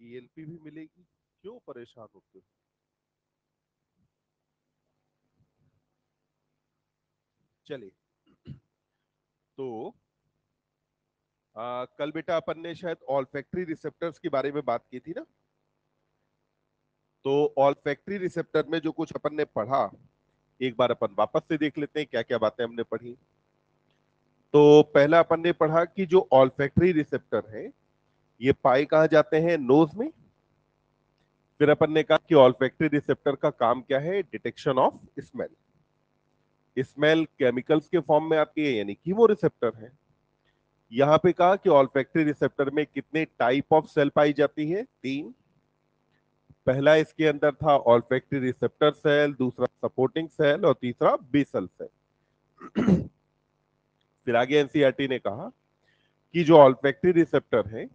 TLP भी मिलेगी, क्यों परेशान होते हो? चलिए, तो कल बेटा अपन ने शायद ऑल्फैक्टरी रिसेप्टर्स के बारे में बात की थी ना। तो ऑल्फैक्टरी रिसेप्टर में जो कुछ अपन ने पढ़ा, एक बार अपन वापस से देख लेते हैं क्या क्या बातें हमने पढ़ी। तो पहला अपन ने पढ़ा कि जो ऑल्फैक्टरी रिसेप्टर है ये पाए कहाँ जाते हैं, नोज में। फिर अपन ने कहा कि ऑल्फैक्टरी रिसेप्टर का काम क्या है, detection of smell. Smell chemicals के फॉर्म में आती है यानी कीमो रिसेप्टर है। यहाँ पे कहा कि ऑल्फैक्टरी रिसेप्टर में कितने टाइप ऑफ सेल पाई जाती है, तीन। पहला इसके अंदर था ऑल्फैक्टरी रिसेप्टर सेल, दूसरा सपोर्टिंग सेल और तीसरा बेसल सेल। फिर आगे एनसीईआरटी ने कहा कि जो ऑल्फैक्टरी रिसेप्टर है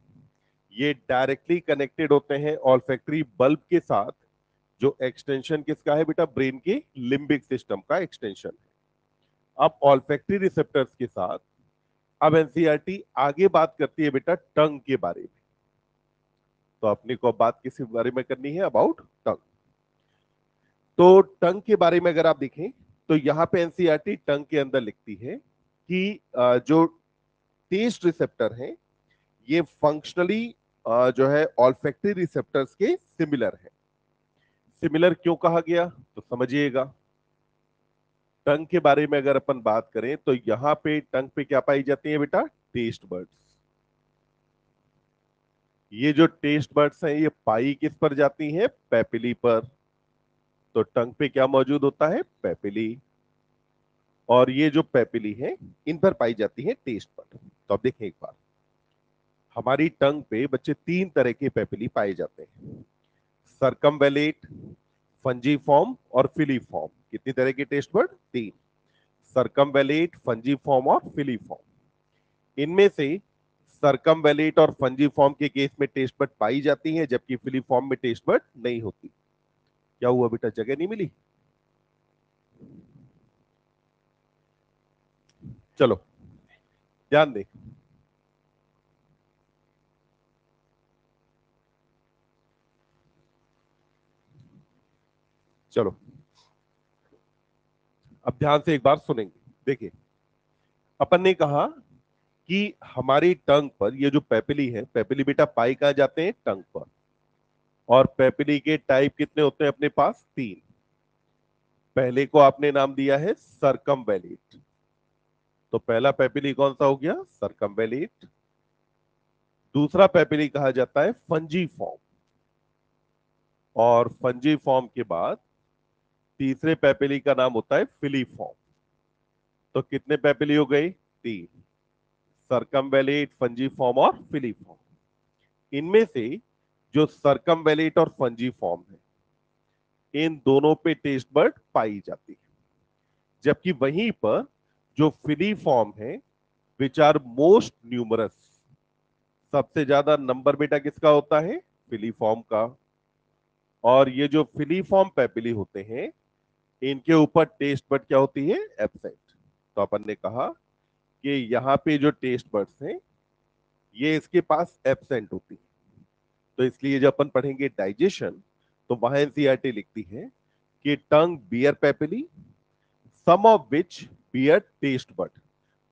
ये डायरेक्टली कनेक्टेड होते हैं ऑल्फैक्टरी बल्ब के साथ, जो एक्सटेंशन किसका है बेटा, ब्रेन की लिम्बिक सिस्टम का एक्सटेंशन है। अब ऑल्फैक्टरी रिसेप्टर्स के साथ अब एनसीईआरटी आगे बात करती है बेटा टंग के बारे में। तो अपने को बात किस बारे में करनी है, अबाउट टंग। तो टंग के बारे में अगर आप देखें तो यहां पे एनसीईआरटी टंग के अंदर लिखती है कि जो टेस्ट रिसेप्टर है ये फंक्शनली जो है ऑल्फैक्टरी रिसेप्टर्स के सिमिलर है। सिमिलर क्यों कहा गया तो समझिएगा। टंग के बारे में अगर अपन बात करें तो यहां पे टंग पे क्या पाई जाती है बेटा, टेस्ट बर्ड्स। ये जो टेस्ट बर्ड्स हैं ये पाई किस पर जाती हैं, पेपिली पर। तो टंग पे क्या मौजूद होता है, पेपिली। और ये जो पेपिली है इन पर पाई जाती है टेस्ट बर्ड। तो अब देखें एक बार, हमारी टंग पे बच्चे तीन तरह के पेपिली पाए जाते हैं, सर्कमवेलेट, फंजीफॉर्म और फिलीफॉर्म। कितनी तरह के टेस्ट बर्ड, तीन। सर्कमवेलेट, फंजीफॉर्म और फिलीफॉर्म। इनमें से सर्कमवेलेट और फंजीफॉर्म के केस में टेस्ट बर्ड पाई जाती है, जबकि फिलीफॉर्म में टेस्ट बर्ड नहीं होती। क्या हुआ बेटा, जगह नहीं मिली? चलो ध्यान दे। चलो अब ध्यान से एक बार सुनेंगे। देखिए, अपन ने कहा कि हमारी टंग पर ये जो पेपिली है, पेपिली बेटा पाई कहां जाते हैं, टंग पर। और पेपिली के टाइप कितने होते हैं अपने पास, तीन। पहले को आपने नाम दिया है सर्कमवेलिट। तो पहला पेपिली कौन सा हो गया, सर्कमवेलिट। दूसरा पेपिली कहा जाता है फंजीफॉर्म। और फंजीफॉर्म के बाद तीसरे पेपिली का नाम होता है फिलीफॉर्म। तो कितने पेपिली हो गए, तीन। सर्कमवेलिट, फंजीफॉर्म और फिलीफॉर्म। इनमें से जो सर्कमवेलिट और फंजीफॉर्म है इन दोनों पे टेस्ट बर्ड पाई जाती है, जबकि वहीं पर जो फिलीफॉर्म है विच आर मोस्ट न्यूमरस, सबसे ज्यादा नंबर बेटा किसका होता है, फिलीफॉर्म का। और ये जो फिलीफॉर्म पेपिली होते हैं इनके ऊपर टेस्ट बर्ड क्या होती है, एब्सेंट। तो अपन ने कहा कि यहाँ पे जो टेस्ट बर्ड्स हैं ये इसके पास एब्सेंट होती है। तो इसलिए जब अपन पढ़ेंगे डाइजेशन तो वहां एनसीईआरटी लिखती है कि tongue bear papillae, some of which bear taste bud.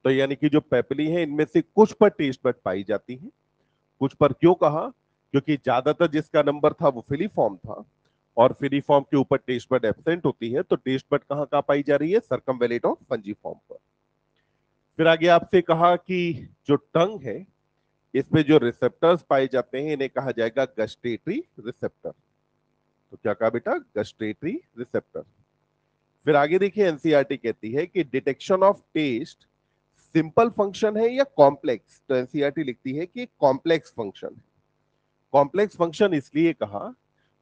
तो यानी कि जो पेपिली है इनमें से कुछ पर टेस्ट बर्ड पाई जाती है, कुछ पर क्यों कहा, क्योंकि ज्यादातर जिसका नंबर था वो फिलीफॉर्म था। और फिलीफॉर्म के ऊपर टेस्ट बर्ड एब्सेंट होती है, तो टेस्ट बर्ड कहाँ कहाँ पाई जा रही है, सर्कमवेलेट और फंजीफॉर्म पर। फिर आगे आपसे कहा कि जो टंग है इसमें जो रिसेप्टर्स पाए जाते हैं इन्हें कहा जाएगा गस्टेटरी रिसेप्टर। तो क्या कहा बेटा, गस्टेटरी रिसेप्टर। फिर आगे देखिए एनसीईआरटी कहती है कि detection of test simple function है या कॉम्प्लेक्स। तो एनसीईआरटी लिखती है कि कॉम्प्लेक्स फंक्शन है। कॉम्प्लेक्स फंक्शन इसलिए कहा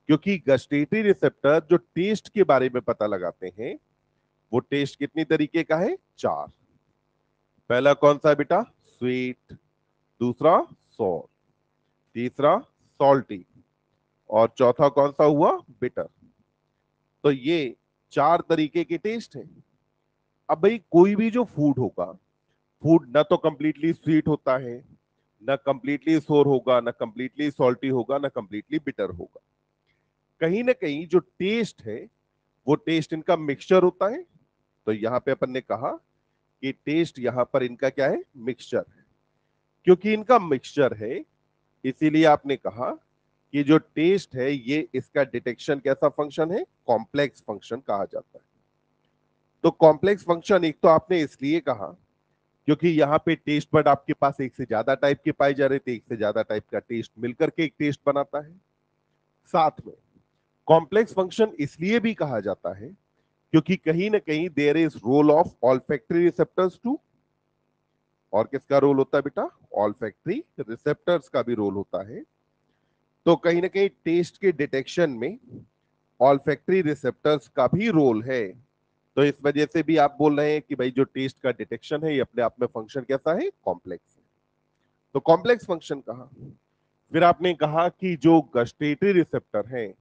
क्योंकि गस्टेटरी रिसेप्टर जो टेस्ट के बारे में पता लगाते हैं वो टेस्ट कितनी तरीके का है, चार। पहला कौन सा है बेटा, स्वीट। दूसरा सॉर। तीसरा सॉल्टी। और चौथा कौन सा हुआ, बिटर। तो ये चार तरीके के टेस्ट हैं। अब भाई कोई भी जो फूड होगा, फूड ना तो कंप्लीटली स्वीट होता है, ना कंप्लीटली सोर होगा, ना कंप्लीटली सॉल्टी होगा, ना कंप्लीटली बिटर होगा। कहीं ना कहीं जो टेस्ट है वो टेस्ट इनका मिक्सचर होता है। तो यहां पे अपन ने कहा कि टेस्ट यहां पर इनका क्या है, मिक्सचर है। क्योंकि इनका मिक्सचर है इसीलिए आपने कहा कि जो टेस्ट है ये इसका डिटेक्शन कैसा फंक्शन है, कॉम्प्लेक्स फंक्शन कहा जाता है। तो कॉम्प्लेक्स फंक्शन एक तो आपने इसलिए कहा क्योंकि यहाँ पे टेस्ट बड आपके पास एक से ज्यादा टाइप के पाए जा रहे थे, एक से ज्यादा टाइप का टेस्ट मिलकर के एक टेस्ट बनाता है। साथ में कॉम्प्लेक्स फंक्शन इसलिए भी कहा जाता है क्योंकि कहीं ना कहीं there is role of olfactory receptors too. और किसका रोल होता है बेटा, ऑल्फैक्टरी रिसेप्टर्स का भी रोल होता है। तो कहीं ना कहीं टेस्ट के डिटेक्शन में ऑल्फैक्टरी रिसेप्टर्स का भी रोल है। तो इस वजह से भी आप बोल रहे हैं कि भाई जो टेस्ट का डिटेक्शन है ये अपने आप में फंक्शन कैसा है, कॉम्प्लेक्स है। तो कॉम्प्लेक्स फंक्शन कहा। फिर आपने कहा कि जो गस्टेटरी रिसेप्टर है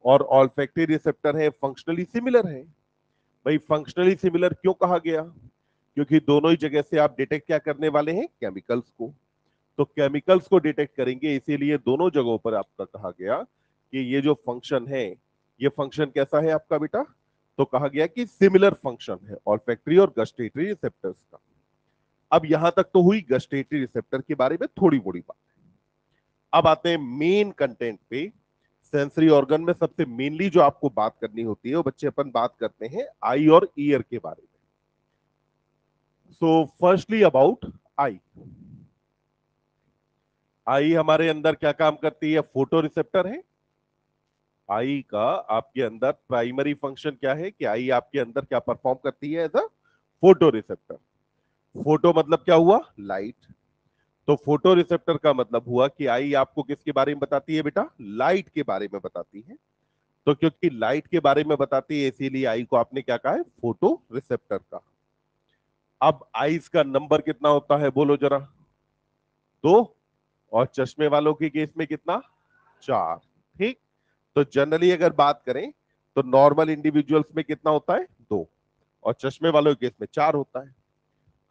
और ऑल्फैक्टरी रिसेप्टर है फंक्शनली सिमिलर है। भाई फंक्शनली सिमिलर क्यों कहा गया, क्योंकि दोनों ही जगह से आप डिटेक्ट क्या करने वाले हैं, केमिकल्स को। तो केमिकल्स को डिटेक्ट करेंगे, इसीलिए दोनों जगहों पर आपका कहा गया कि ये जो फंक्शन है ये फंक्शन कैसा है आपका बेटा। तो कहा गया कि सिमिलर फंक्शन है ऑल्फैक्टरी और गस्टेटरी रिसेप्टर्स का। अब यहां तक तो हुई गस्टेटरी रिसेप्टर के बारे में थोड़ी मोड़ी बात। अब आते हैं मेन कंटेंट पे। सेंसरी ऑर्गन में सबसे मेनली जो आपको बात करनी होती है वो बच्चे अपन बात करते हैं आई और ईयर के बारे में। So firstly about I. आई हमारे अंदर क्या काम करती है, फोटो रिसेप्टर है। आई का आपके अंदर प्राइमरी फंक्शन क्या है कि आई आपके अंदर क्या परफॉर्म करती है, as a photo receptor. Photo मतलब क्या हुआ, लाइट। तो फोटो रिसेप्टर का मतलब हुआ कि आई आपको किसके बारे में बताती है बेटा, लाइट के बारे में बताती है। तो क्योंकि लाइट के बारे में बताती है इसीलिए आई को आपने क्या कहा है, फोटो रिसेप्टर का। अब आईज का नंबर कितना होता है बोलो जरा, दो। और चश्मे वालों के केस में कितना, चार। ठीक। तो जनरली अगर बात करें तो नॉर्मल इंडिविजुअल्स में कितना होता है, दो। और चश्मे वालों के केस में चार होता है।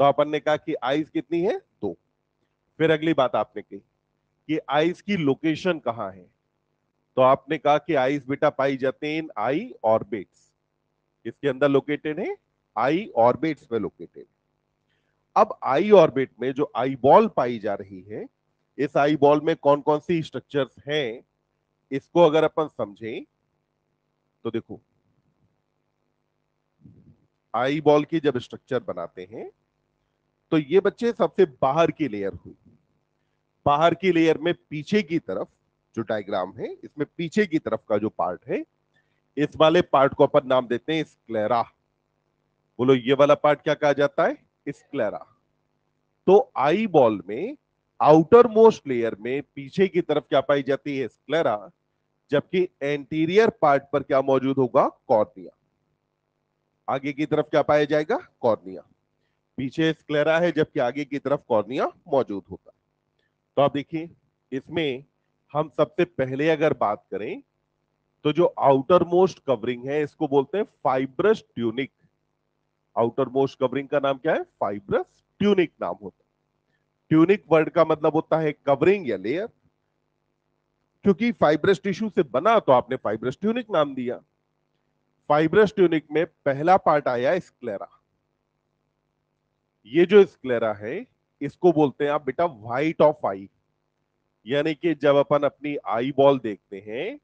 तो अपन ने कहा कि आईज कितनी है, दो। फिर अगली बात आपने की कि आईज की लोकेशन कहां है। तो आपने कहा कि आईज बेटा पाई जाते हैं इन आई ऑर्बिट्स। इसके अंदर लोकेटेड है, आई ऑर्बिट्स में लोकेटेड। अब आई ऑर्बिट में जो आई बॉल पाई जा रही है, इस आई बॉल में कौन कौन सी स्ट्रक्चर्स हैं, इसको अगर अपन समझें तो देखो, आई बॉल की जब स्ट्रक्चर बनाते हैं तो ये बच्चे सबसे बाहर की लेयर हुई। बाहर की लेयर में पीछे की तरफ जो डायग्राम है इसमें पीछे की तरफ का जो पार्ट है, इस वाले पार्ट को अपन नाम देते हैं स्क्लेरा। बोलो ये वाला पार्ट क्या कहा जाता है, स्क्लेरा। तो आई बॉल में आउटर मोस्ट लेयर में पीछे की तरफ क्या पाई जाती है, स्क्लेरा। जबकि एंटीरियर पार्ट पर क्या मौजूद होगा, कॉर्निया। आगे की तरफ क्या पाया जाएगा, कॉर्निया। पीछे स्क्लेरा है जबकि आगे की तरफ कॉर्निया मौजूद होता है। तो आप देखिए इसमें हम सबसे पहले अगर बात करें तो जो आउटर मोस्ट कवरिंग है इसको बोलते हैं fibrous tunic. Outer most covering का नाम क्या है, फाइब्रस ट्यूनिक नाम होता है। ट्यूनिक वर्ड का मतलब होता है कवरिंग या लेयर। क्योंकि फाइब्रस टिश्यू से बना तो आपने फाइब्रस ट्यूनिक नाम दिया। फाइब्रस ट्यूनिक में पहला पार्ट आया स्क्लेरा। ये जो स्क्लेरा है इसको बोलते हैं आप बेटा व्हाइट ऑफ आई। यानी कि जब अपन अपनी आई बॉल देखते हैं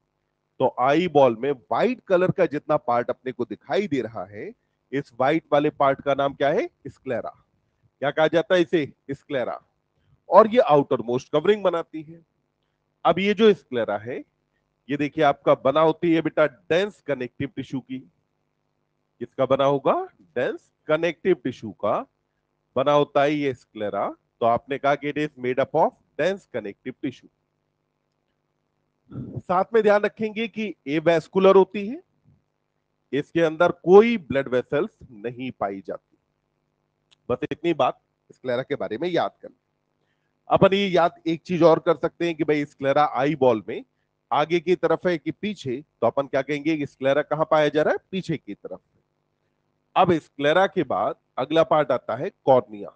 तो आई बॉल में व्हाइट कलर का जितना पार्ट अपने को दिखाई दे रहा है, इस व्हाइट वाले पार्ट का नाम क्या है, स्क्लेरा। क्या कहा जाता है इसे, स्क्लेरा। और ये आउटर मोस्ट कवरिंग बनाती है। अब ये जो स्क्लेरा है ये देखिए आपका बना होती है बेटा डेंस कनेक्टिव टिश्यू की। किसका बना होगा, डेंस कनेक्टिव टिश्यू का बना होता है ये स्क्लेरा। तो आपने कहा कि it is made up of dense connective tissue. साथ में ध्यान रखेंगे कि एवेस्कुलर होती है, इसके अंदर कोई ब्लड वेसल्स नहीं पाई जाती। बस इतनी बात स्क्लेरा के बारे में याद कर। अपन ये याद एक चीज और कर सकते हैं कि भाई स्क्लेरा आई बॉल में आगे की तरफ है कि पीछे, तो अपन क्या कहेंगे कि स्क्लेरा कहां पाया जा रहा है, पीछे की तरफ। अब स्क्लेरा के बाद अगला पार्ट आता है कॉर्निया।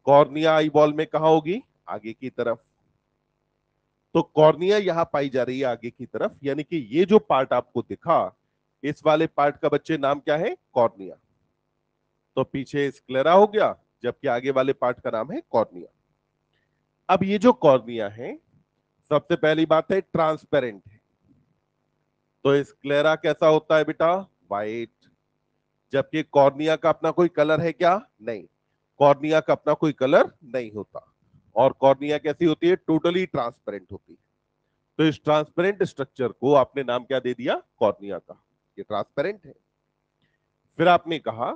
कॉर्निया आई बॉल में कहां होगी? आगे की तरफ। तो कॉर्निया यहां पाई जा रही है आगे की तरफ, यानी कि ये जो पार्ट आपको दिखा, इस वाले पार्ट का बच्चे नाम क्या है? कॉर्निया। तो पीछे स्क्लेरा हो गया, जबकि आगे वाले पार्ट का नाम है कॉर्निया। अब ये जो कॉर्निया है, सबसे पहली बात है ट्रांसपेरेंट है। तो स्क्लेरा कैसा होता है बेटा? वाइट। जबकि कॉर्निया का अपना कोई कलर है क्या? नहीं, कॉर्निया का अपना कोई कलर नहीं होता। और कॉर्निया कैसी होती है? टोटली ट्रांसपेरेंट होती है। तो इस ट्रांसपेरेंट स्ट्रक्चर को आपने नाम क्या दे दिया? कॉर्निया का। ये ट्रांसपेरेंट है। फिर आपने कहा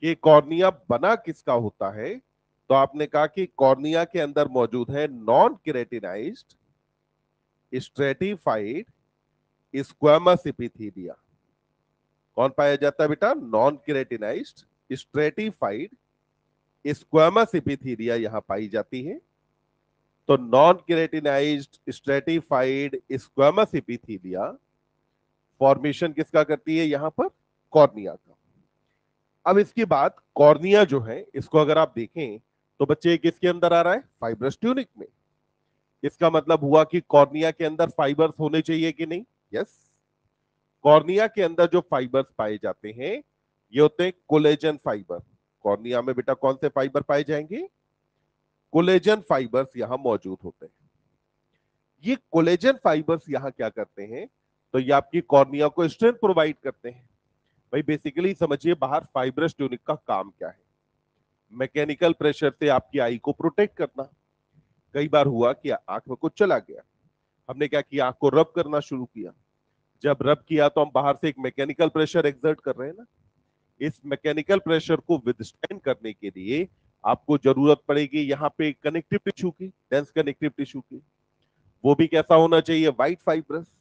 कि कॉर्निया बना किसका होता है? तो आपने कहा कि कॉर्निया के अंदर मौजूद है non keratinized stratified squamous epithelia. कौन पाया जाता है बेटा? Non keratinized stratified squamous epithelia यहां पाई जाती है। तो non keratinized stratified squamous epithelia formation किसका करती है यहां पर? कॉर्निया का। अब इसके बाद कॉर्निया जो है, इसको अगर आप देखें तो बच्चे किसके अंदर आ रहा है? फाइब्रस ट्यूनिक में। इसका मतलब हुआ कि कॉर्निया के अंदर फाइबर्स होने चाहिए कि नहीं? यस। कॉर्निया के अंदर जो फाइबर्स पाए जाते हैं, ये होते हैं कोलेजन फाइबर। कॉर्निया में बेटा कौन से फाइबर पाए जाएंगे? कोलेजन फाइबर्स यहां मौजूद होते हैं। ये कोलेजन फाइबर्स यहां क्या करते हैं? तो ये आपकी कॉर्निया को स्ट्रेंथ प्रोवाइड करते हैं। भाई बेसिकली समझिए, बाहर फाइब्रस ट्यूनिक का काम क्या है? मैकेनिकल प्रेशर से आपकी आई को प्रोटेक्ट करना। कई बार हुआ कि आंख में कुछ चला गया, हमने क्या किया? आंख को रब करना शुरू किया। जब रब किया तो हम बाहर से एक मैकेनिकल प्रेशर एक्सर्ट कर रहे हैं ना। इस मैकेनिकल प्रेशर को विदस्टैंड करने के लिए आपको जरूरत पड़ेगी यहाँ पे कनेक्टिव टिश्यू की, डेंस कनेक्टिव टिश्यू की। वो भी कैसा होना चाहिए? White fibrous.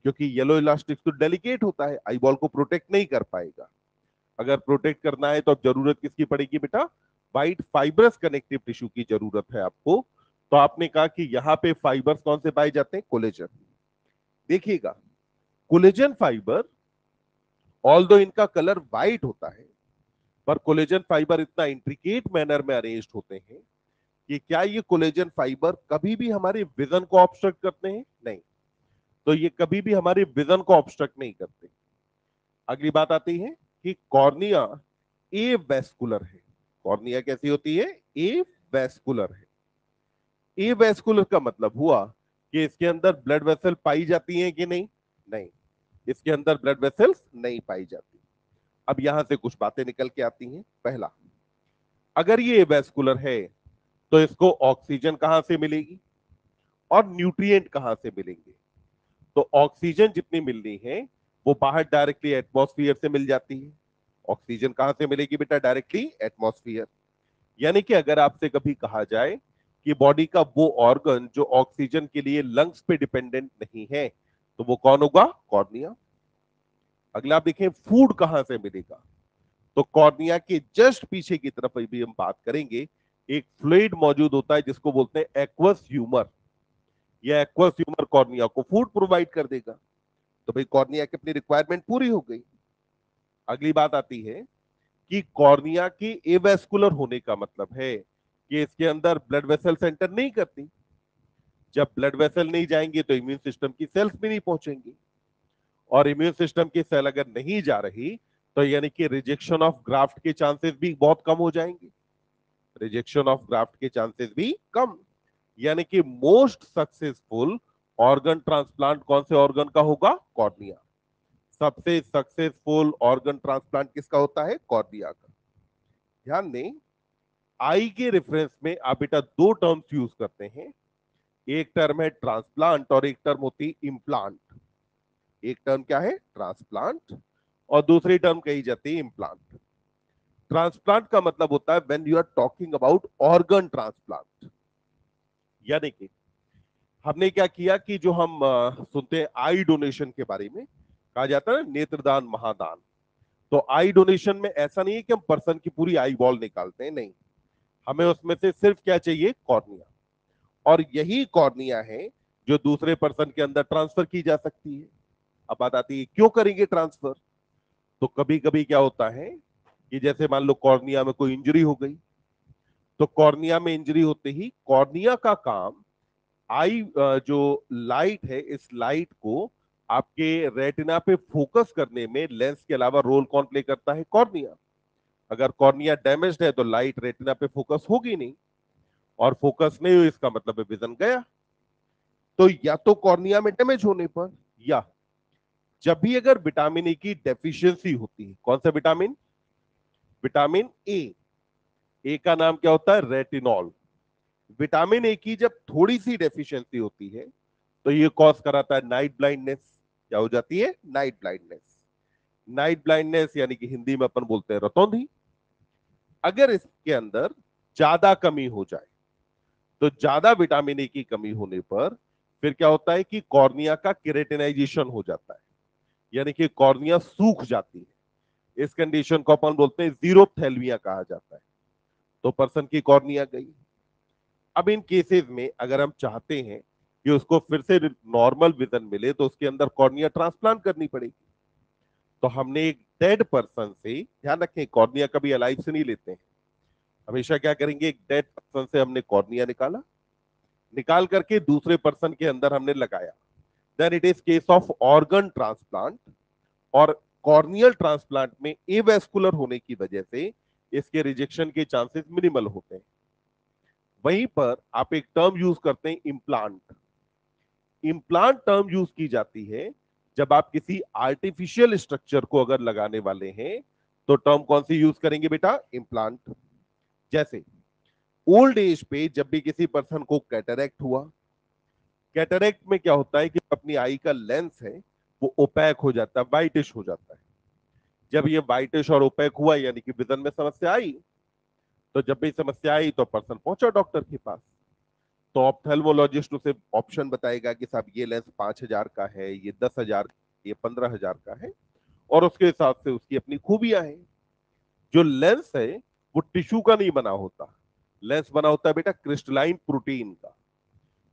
क्योंकि येलो इलास्टिक तो डेलिकेट होता है, आई बॉल को प्रोटेक्ट नहीं कर पाएगा। अगर प्रोटेक्ट करना है तो अब जरूरत किसकी पड़ेगी बेटा? व्हाइट फाइब्रस कनेक्टिव टिश्यू की जरूरत है आपको। तो आपने कहा कि यहाँ पे फाइबर्स कौन से पाए जाते हैं? कोलेजन। देखिएगा, कोलेजन फाइबर ऑल्दो इनका कलर व्हाइट होता है, पर कोलेजन फाइबर इतना इंट्रिकेट मैनर में अरेंज्ड होते हैं कि क्या ये कोलेजन फाइबर कभी भी हमारे विजन को ऑब्स्ट्रक्ट करते हैं? नहीं। तो ये कभी भी हमारे विजन को ऑब्स्ट्रक्ट नहीं करते। अगली बात आती है कि कॉर्निया ए वेस्कुलर है। कॉर्निया कैसी होती है? ए वेस्कुलर है। ए वेस्कुलर का मतलब हुआ कि इसके अंदर ब्लड वेसल पाई जाती हैं कि नहीं? नहीं, इसके अंदर ब्लड वेसल्स नहीं पाई जाती। अब यहां से कुछ बातें निकल के आती हैं। पहला, अगर ये वेस्कुलर है तो इसको ऑक्सीजन कहां से मिलेगी और न्यूट्रिएंट कहां से मिलेंगे? तो ऑक्सीजन जितनी मिलनी है वो बाहर डायरेक्टली एटमॉस्फेयर से मिल जाती है। ऑक्सीजन कहां से मिलेगी बेटा? Directly atmosphere. यानी कि अगर आपसे कभी कहा जाए कि बॉडी का वो ऑर्गन जो ऑक्सीजन के लिए लंग्स पे डिपेंडेंट नहीं है, तो वो कौन होगा? कॉर्निया। अगला आप देखें, फूड कहां से मिलेगा? तो कॉर्निया के जस्ट पीछे की तरफ भी हम बात करेंगे, एक फ्लूइड मौजूद होता है जिसको बोलते हैं एक्वस ह्यूमर। यह एक्वस ह्यूमर कॉर्निया को फूड प्रोवाइड कर देगा। तो भाई कॉर्निया की अपनी रिक्वायरमेंट पूरी हो गई। अगली बात आती है कि कॉर्निया की एवेस्कुलर होने का मतलब है कि इसके अंदर ब्लड वेसल सेंटर नहीं करती। जब ब्लड वेसल नहीं जाएंगे तो इम्यून सिस्टम की सेल्स भी नहीं पहुंचेंगी, और इम्यून सिस्टम की सेल अगर नहीं जा रही तो यानी कि रिजेक्शन ऑफ ग्राफ्ट के चांसेस भी बहुत कम हो जाएंगे। रिजेक्शन ऑफ ग्राफ्ट के चांसेस भी कम। यानी कि मोस्ट सक्सेसफुल ऑर्गन ट्रांसप्लांट कौन से ऑर्गन का होगा? कॉर्निया। सबसे सक्सेसफुल ऑर्गन ट्रांसप्लांट किसका होता है? कॉर्निया का। ध्यान दें, आई के रेफरेंस में आप बेटा दो टर्म्स यूज करते हैं। एक टर्म है ट्रांसप्लांट और एक टर्म होती है इम्प्लांट। एक टर्म क्या है? ट्रांसप्लांट, और दूसरी टर्म कही जाती है इम्प्लांट। ट्रांसप्लांट का मतलब होता है when you are talking about organ transplant. यानी कि हमने क्या किया कि जो हम सुनते हैं आई डोनेशन के बारे में, कहा जाता है ना नेत्रदान महादान। तो आई डोनेशन में ऐसा नहीं है कि हम पर्सन की पूरी आई बॉल निकालते हैं, नहीं। हमें उसमें से सिर्फ क्या चाहिए? कॉर्निया। और यही कॉर्निया है जो दूसरे पर्सन के अंदर ट्रांसफर की जा सकती है। अब बात आती है क्यों करेंगे ट्रांसफर? तो कभी कभी क्या होता है कि जैसे मान लो कॉर्निया में कोई इंजरी हो गई, तो कॉर्निया में इंजरी होते ही कॉर्निया का काम आई जो लाइट है, इस लाइट को आपके रेटिना पे फोकस करने में लेंस के अलावा रोल कौन प्ले करता है? कॉर्निया। अगर कॉर्निया डैमेज्ड है तो लाइट रेटिना पे फोकस होगी नहीं, और फोकस नहीं हुई इसका मतलब है विजन गया। तो या तो कॉर्निया में डैमेज होने पर, या जब भी अगर विटामिन ए की डेफिशिएंसी होती है, कौन सा विटामिन? विटामिन ए का नाम क्या होता है? रेटिनॉल। विटामिन ए की जब थोड़ी सी डेफिशिएंसी होती है तो ये कॉज कराता है नाइट ब्लाइंडनेस। क्या हो जाती है? Night blindness. नाइट ब्लाइंडनेस यानी कि हिंदी में अपन बोलते हैं रतौंधी। अगर इसके अंदर ज्यादा कमी हो जाए, तो ज्यादा विटामिन ए की कमी होने पर फिर क्या होता है कि कॉर्निया का केरेटिनाइजेशन हो जाता है, यानी कि कॉर्निया सूख जाती है। इस कंडीशन को अपन बोलते हैं जीरोप्थेल्मिया कहा जाता है। तो पर्सन की कॉर्निया गई। अब इन केसेस में अगर हम चाहते हैं कि उसको फिर से नॉर्मल विजन मिले तो उसके अंदर कॉर्निया ट्रांसप्लांट करनी पड़ेगी। तो हमने एक डेड पर्सन से, ध्यान रखें कॉर्निया कभी अलाइव से नहीं लेते हैं, हमेशा क्या करेंगे, एक डेड पर्सन से हमने कॉर्निया निकाला, निकाल करके दूसरे पर्सन के अंदर हमने लगाया। Then it is case of organ transplant. और कॉर्नियल ट्रांसप्लांट में एवेस्कुलर होने की वजह से इसके रिजेक्शन के चांसेस मिनिमल होते हैं। वहीं पर आप एक टर्म यूज करते हैं इम्प्लांट। इम्प्लांट टर्म यूज की जाती है जब आप किसी आर्टिफिशियल स्ट्रक्चर को अगर लगाने वाले हैं, तो टर्म कौन सी यूज करेंगे बेटा? इम्प्लांट। जैसे ओल्ड एज पे जब भी किसी पर्सन को कैटरेक्ट हुआ, कैटरेक्ट में क्या होता है कि अपनी आई का लेंस है वो ओपैक हो जाता है, वाइटिश हो जाता है। जब ये वाइटिश और ओपैक हुआ यानी कि विजन में समस्या आई। तो जब भी समस्या आई तो पर्सन पहुंचा डॉक्टर के पास। तो ऑप्थेल्मोलॉजिस्ट उसे ऑप्शन बताएगा कि साहब ये लेंस 5,000 का है, ये 10,000, ये 15,000 का है, और उसके हिसाब से उसकी अपनी खूबियां हैं। जो लेंस है वो टिश्यू का नहीं बना होता। लेंस बना होता है बेटा क्रिस्टलाइन प्रोटीन का।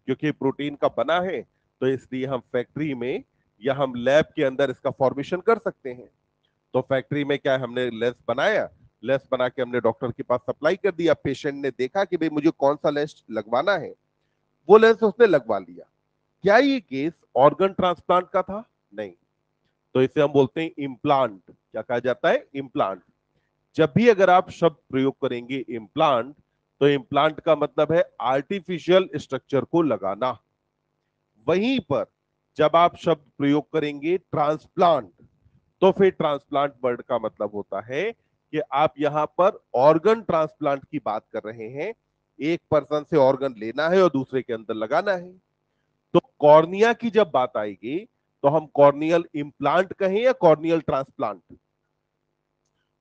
क्योंकि प्रोटीन का बना है तो इसलिए हम फैक्ट्री में या हम लैब के अंदर इसका फॉर्मेशन कर सकते हैं। तो फैक्ट्री में क्या है, हमने लेंस बनाया, लेंस बना के हमने डॉक्टर के पास सप्लाई कर दिया, पेशेंट ने देखा कि भाई मुझे कौन सा लेंस लगवाना है, वो लेंस उसने लगवा लिया। क्या ये केस ऑर्गन ट्रांसप्लांट का था? नहीं। तो इसे हम बोलते हैं इम्प्लांट। क्या कहा जाता है? इम्प्लांट। जब भी अगर आप शब्द प्रयोग करेंगे इम्प्लांट, तो इम्प्लांट का मतलब है आर्टिफिशियल स्ट्रक्चर को लगाना। वहीं पर जब आप शब्द प्रयोग करेंगे ट्रांसप्लांट, तो फिर ट्रांसप्लांट वर्ड का मतलब होता है कि आप यहां पर ऑर्गन ट्रांसप्लांट की बात कर रहे हैं। एक पर्सन से ऑर्गन लेना है और दूसरे के अंदर लगाना है। तो कॉर्निया की जब बात आएगी तो हम कॉर्नियल इंप्लांट कहें या कॉर्नियल ट्रांसप्लांट?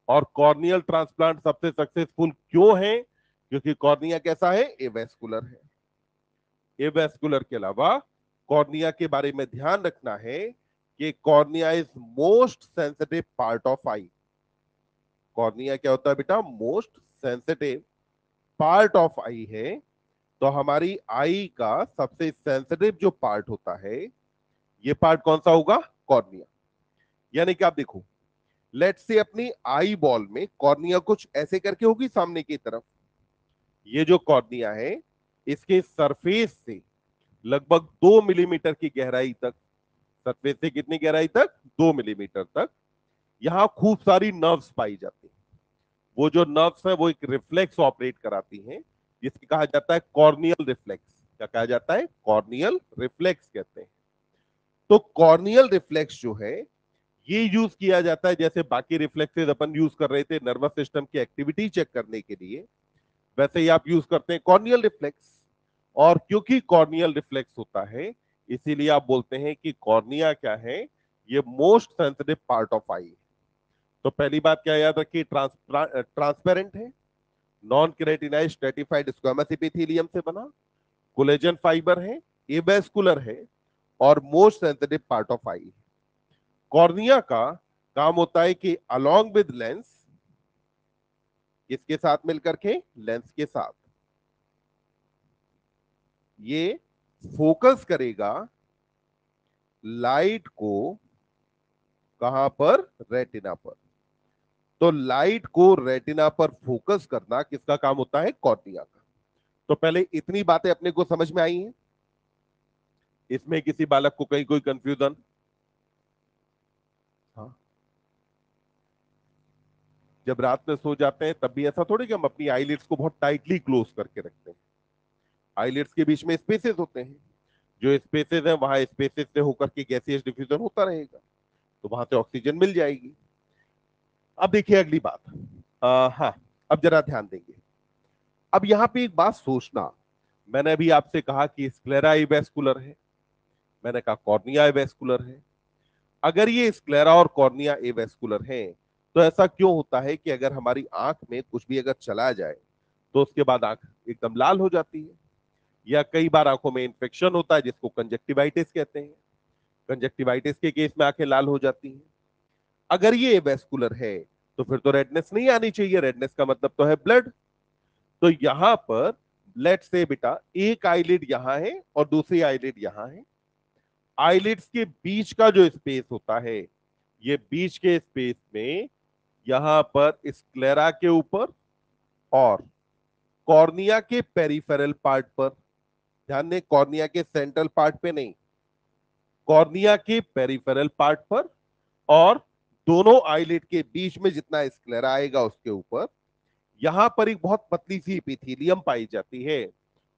और कॉर्नियल ट्रांसप्लांट सबसे सक्सेसफुल क्यों है? क्योंकि कॉर्निया कैसा है? एवेस्कुलर है। एवेस्कुलर के अलावा कॉर्निया के बारे में ध्यान रखना है कि cornea is most sensitive part of eye. Cornea क्या होता है बेटा? Most sensitive part of eye है। तो हमारी आई का सबसे सेंसिटिव जो पार्ट होता है, ये पार्ट कौन सा होगा? कॉर्निया। यानी कि आप देखो, लेट्स से अपनी आई बॉल में कॉर्निया कुछ ऐसे करके होगी सामने की तरफ। ये जो कॉर्निया है इसके सरफेस से लगभग 2 मिलीमीटर की गहराई तक, सरफेस से कितनी गहराई तक? 2 मिलीमीटर तक, यहां खूब सारी नर्व्स पाई जाती हैं। वो जो नर्व्स है वो एक रिफ्लेक्स ऑपरेट कराती हैं, जिसकी कहा जाता है कॉर्नियल रिफ्लेक्स। क्या कहा जाता है? कॉर्नियल रिफ्लेक्स कहते हैं। तो कॉर्नियल रिफ्लेक्स जो है ये यूज किया जाता है, जैसे बाकी रिफ्लेक्सेस अपन यूज कर रहे थे नर्वस सिस्टम की एक्टिविटी चेक करने के लिए, वैसे ही आप यूज करते हैं कॉर्नियल रिफ्लेक्स। और क्योंकि कॉर्नियल रिफ्लेक्स होता है, इसीलिए आप बोलते हैं कि कॉर्निया क्या है? ये most sensitive part of eye. तो पहली बात क्या याद रखिए, ट्रांसपेरेंट है, non keratinized stratified squamous epithelium से बना, कोलेजन फाइबर है, एवेस्कुलर है, और most sensitive part of eye. Cornea का काम होता है कि अलोंग विद लेंस, किसके साथ मिलकर के? लेंस के साथ, ये फोकस करेगा लाइट को। कहां पर? रेटिना पर। तो लाइट को रेटिना पर फोकस करना किसका काम होता है? कॉर्निया का। तो पहले इतनी बातें अपने को समझ में आई हैं। इसमें किसी बालक को कहीं कोई कंफ्यूजन? हाँ, जब रात में सो जाते हैं तब भी ऐसा थोड़ी कि हम अपनी आईलिड्स को बहुत टाइटली क्लोज करके रखते हैं। आईलिड्स के बीच में स्पेसेस होते हैं, जो स्पेसेस हैं वहां स्पेसेस से होकर के गैसियस डिफ्यूजन होता रहेगा, तो वहां से ऑक्सीजन मिल जाएगी। अब देखिए अगली बात। हाँ, अब जरा ध्यान देंगे। अब यहां पे एक बात सोचना, मैंने अभी आपसे कहा कि स्क्लेरा एवेस्कुलर है, मैंने कहा कॉर्निया एवेस्कुलर है। अगर ये स्क्लेरा और कॉर्निया एवेस्कुलर हैं, तो ऐसा क्यों होता है कि अगर हमारी आंख में कुछ भी अगर चला जाए तो उसके बाद आंख एकदम लाल हो जाती है, या कई बार आंखों में इंफेक्शन होता है जिसको कंजक्टिवाइटिस कहते हैं, कंजक्टिवाइटिस के केस में आंखें लाल हो जाती हैं। अगर ये एवेस्कुलर है तो फिर तो रेडनेस नहीं आनी चाहिए, रेडनेस का मतलब तो है ब्लड। तो यहां पर लेट से बेटा एक आईलिड यहां है और दूसरी आईलिड यहां है। आईलिड्स के बीच का जो स्पेस होता है, ये बीच के स्पेस में यहां पर स्क्लेरा के ऊपर और कॉर्निया के पेरिफेरल पार्ट पर, ध्यान दें कॉर्निया के सेंट्रल पार्ट पे नहीं, कॉर्निया के पेरिफेरल पार्ट पर, और दोनों आईलिड के बीच में जितना स्क्लेरा आएगा उसके ऊपर, यहां पर एक बहुत पतली सी एपिथेलियम पाई जाती है।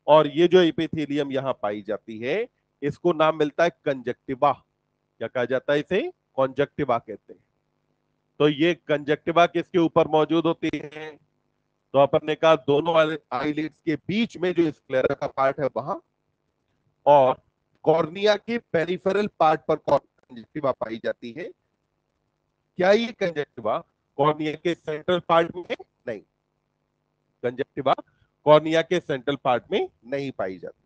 और ये जो एपिथेलियम यहां पाई जाती है, इसको नाम मिलता है कंजक्टिवा। क्या कहा जाता है इसे? कॉन्जक्टिवा कहते हैं। तो ये कंजक्टिवा किसके ऊपर मौजूद होती है? तो अपन ने कहा दोनों आईलिड्स के बीच में जो स्क्लेरा का पार्ट है वहां, और कॉर्निया के पेरिफेरल पार्ट पर कंजक्टिवा पाई जाती है। क्या ये कंजक्टिवा कॉर्निया के सेंट्रल पार्ट में? नहीं, कंजक्टिवा कॉर्निया के सेंट्रल पार्ट में नहीं पाई जाती।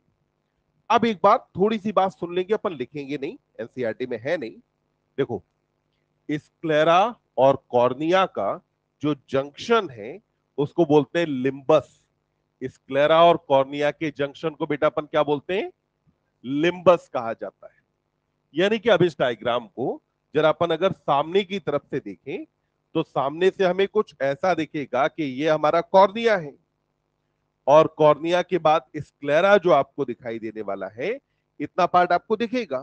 अब एक बात, थोड़ी सी बात सुन लेंगे, अपन लिखेंगे नहीं, एनसीईआरटी में है नहीं। देखो, स्क्लेरा और कॉर्निया का जो जंक्शन है उसको बोलते हैं लिम्बस। स्क्लेरा और कॉर्निया के जंक्शन को बेटा अपन क्या बोलते हैं? लिम्बस कहा जाता है। यानी कि अब इस डायग्राम को जरा अपन अगर सामने की तरफ से देखें, तो सामने से हमें कुछ ऐसा दिखेगा कि ये हमारा कॉर्निया है, और कॉर्निया के बाद स्क्लेरा जो आपको दिखाई देने वाला है, इतना पार्ट आपको दिखेगा।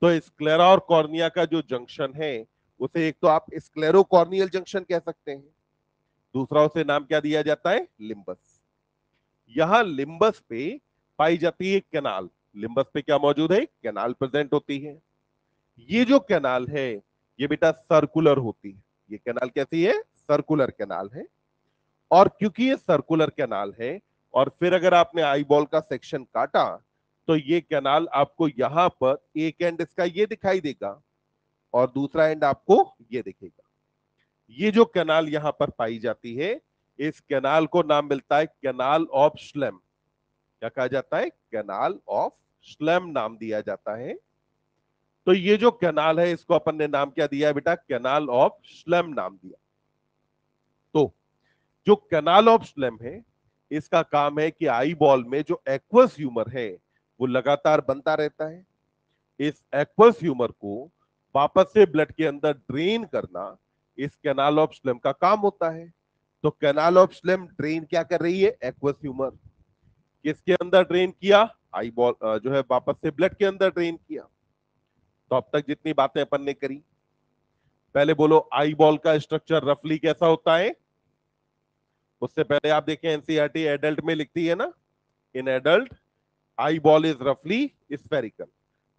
तो स्क्लेरा और कॉर्निया का जो जंक्शन है, उसे एक तो आप स्क्लेरोकॉर्नियल जंक्शन कह सकते हैं, दूसरा उसे नाम क्या दिया जाता है? लिम्बस। यहां लिम्बस पे पाई जाती है कैनाल। लिम्बस पे क्या मौजूद है? कैनाल प्रेजेंट होती है। ये जो कैनाल है, ये बेटा सर्कुलर होती है। ये कैनाल कैसी है? सर्कुलर कैनाल है। और क्योंकि ये सर्कुलर कैनाल है, और फिर अगर आपने आई बॉल का सेक्शन काटा, तो ये कैनाल आपको यहां पर एक एंड इसका ये दिखाई देगा और दूसरा एंड आपको ये दिखेगा। ये जो कैनाल यहां पर पाई जाती है, इस कैनाल को नाम मिलता है कैनाल ऑफ श्लेम। क्या कहा जाता है? कैनाल ऑफ श्लेम नाम दिया जाता है। तो ये जो कैनाल है, इसको अपन ने नाम क्या दिया है बेटा? कैनाल ऑफ श्लेम नाम दिया। तो जो कैनाल ऑफ श्लेम है, इसका काम है कि आई बॉल में जो एक्वस ह्यूमर है वो लगातार बनता रहता है। इस एक्वस ह्यूमर को वापस से ब्लड के अंदर ड्रेन करना इस कैनाल ऑफ स्लेम का काम होता है। तो कैनाल ऑफ स्लेम ड्रेन क्या कर रही है? Aqueous humour. किसके अंदर ड्रेन किया? आई बॉल जो है वापस से ब्लड के अंदर ड्रेन किया। तो अब तक जितनी बातें अपन ने करी, पहले बोलो आई बॉल का स्ट्रक्चर रफली कैसा होता है? उससे पहले आप देखें एनसीईआरटी एडल्ट में लिखती है ना, in adult eye ball is रफली स्फेरिकल।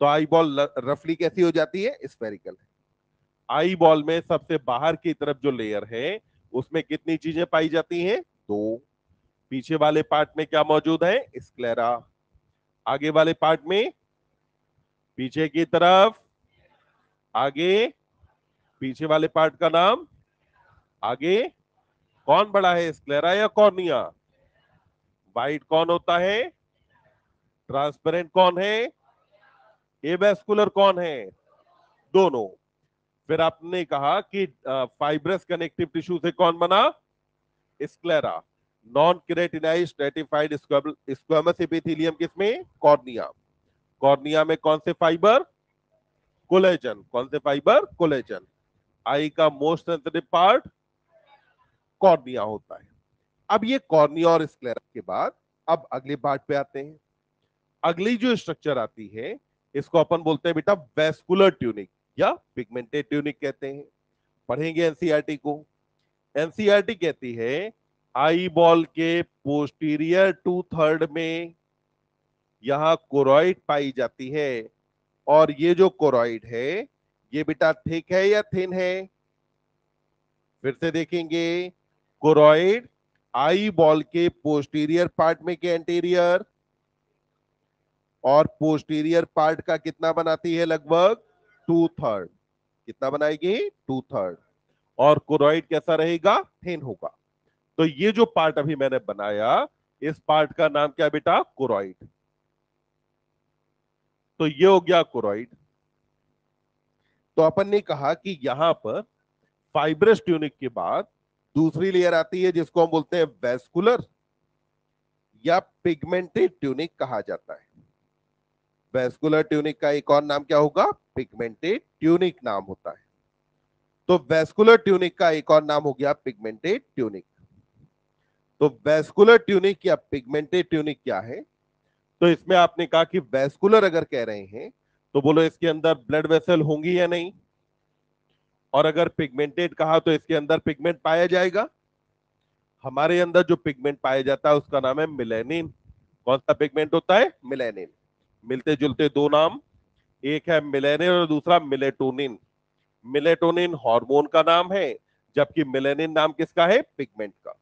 तो आई बॉल रफली कैसी हो जाती है? स्फेरिकल। आई बॉल में सबसे बाहर की तरफ जो लेयर है, उसमें कितनी चीजें पाई जाती हैं? दो। पीछे वाले पार्ट में क्या मौजूद है? स्क्लेरा। आगे वाले पार्ट में, पीछे की तरफ, आगे, पीछे वाले पार्ट का नाम, आगे कौन बड़ा है, स्क्लेरा या कॉर्निया? वाइट कौन होता है? ट्रांसपेरेंट कौन है? एवेस्कुलर कौन है? दोनों। फिर आपने कहा कि फाइब्रस कनेक्टिव टिश्यू से कौन बना? Sclera. Non keratinized stratified squamous epithelium किसमें? कॉर्निया। कॉर्निया में कौन से फाइबर? कोलेजन। कौन से फाइबर? कोलेजन। आई का मोस्ट सेंसिटिव पार्ट कॉर्निया होता है। अब ये कॉर्निया और स्क्लेरा के बाद अब अगले पार्ट पे आते हैं। अगली जो स्ट्रक्चर आती है इसको अपन बोलते हैं बेटा वेस्कुलर ट्यूनिक या पिगमेंटेड ट्यूनिक कहते हैं। पढ़ेंगे एनसीईआरटी को। एनसीईआरटी कहती है आई बॉल के पोस्टीरियर 2/3 में यहां कोरॉइड पाई जाती है, और ये जो कोरॉइड है ये बेटा थिक है या थिन है? फिर से देखेंगे, कोरॉइड आई बॉल के पोस्टीरियर पार्ट में के एंटीरियर, और पोस्टीरियर पार्ट का कितना बनाती है? लगभग 2/3। कितना बनाएगी? 2/3। और कोरॉइड कैसा रहेगा? थिन होगा। तो ये जो पार्ट अभी मैंने बनाया, इस पार्ट का नाम क्या बेटा? कोरॉइड। तो ये हो गया कोरॉइड। तो अपन ने कहा कि यहां पर फाइब्रस ट्यूनिक के बाद दूसरी लेयर आती है जिसको हम बोलते हैं वेस्कुलर या पिगमेंटेड ट्यूनिक कहा जाता है। वेस्कुलर ट्यूनिक का एक और नाम क्या होगा? पिगमेंटेड ट्यूनिक नाम होता है। तो वेस्कुलर ट्यूनिक का एक और नाम हो गया पिगमेंटेड ट्यूनिक। तो वेस्कुलर ट्यूनिक या पिगमेंटेड ट्यूनिक क्या है? तो इसमें आपने कहा कि वेस्कुलर अगर कह रहे हैं तो बोलो इसके अंदर ब्लड वेसल होंगी या नहीं, और अगर पिगमेंटेड कहा तो इसके अंदर पिगमेंट पाया जाएगा। हमारे अंदर जो पिगमेंट पाया जाता है उसका नाम है मिलेनिन। कौन सा पिगमेंट होता है? मिलेनिन। मिलते जुलते दो नाम, एक है मिलेनिन और दूसरा मिलेटोनिन। मिलेटोनिन हार्मोन का नाम है, जबकि मिलेनिन नाम किसका है? पिगमेंट का।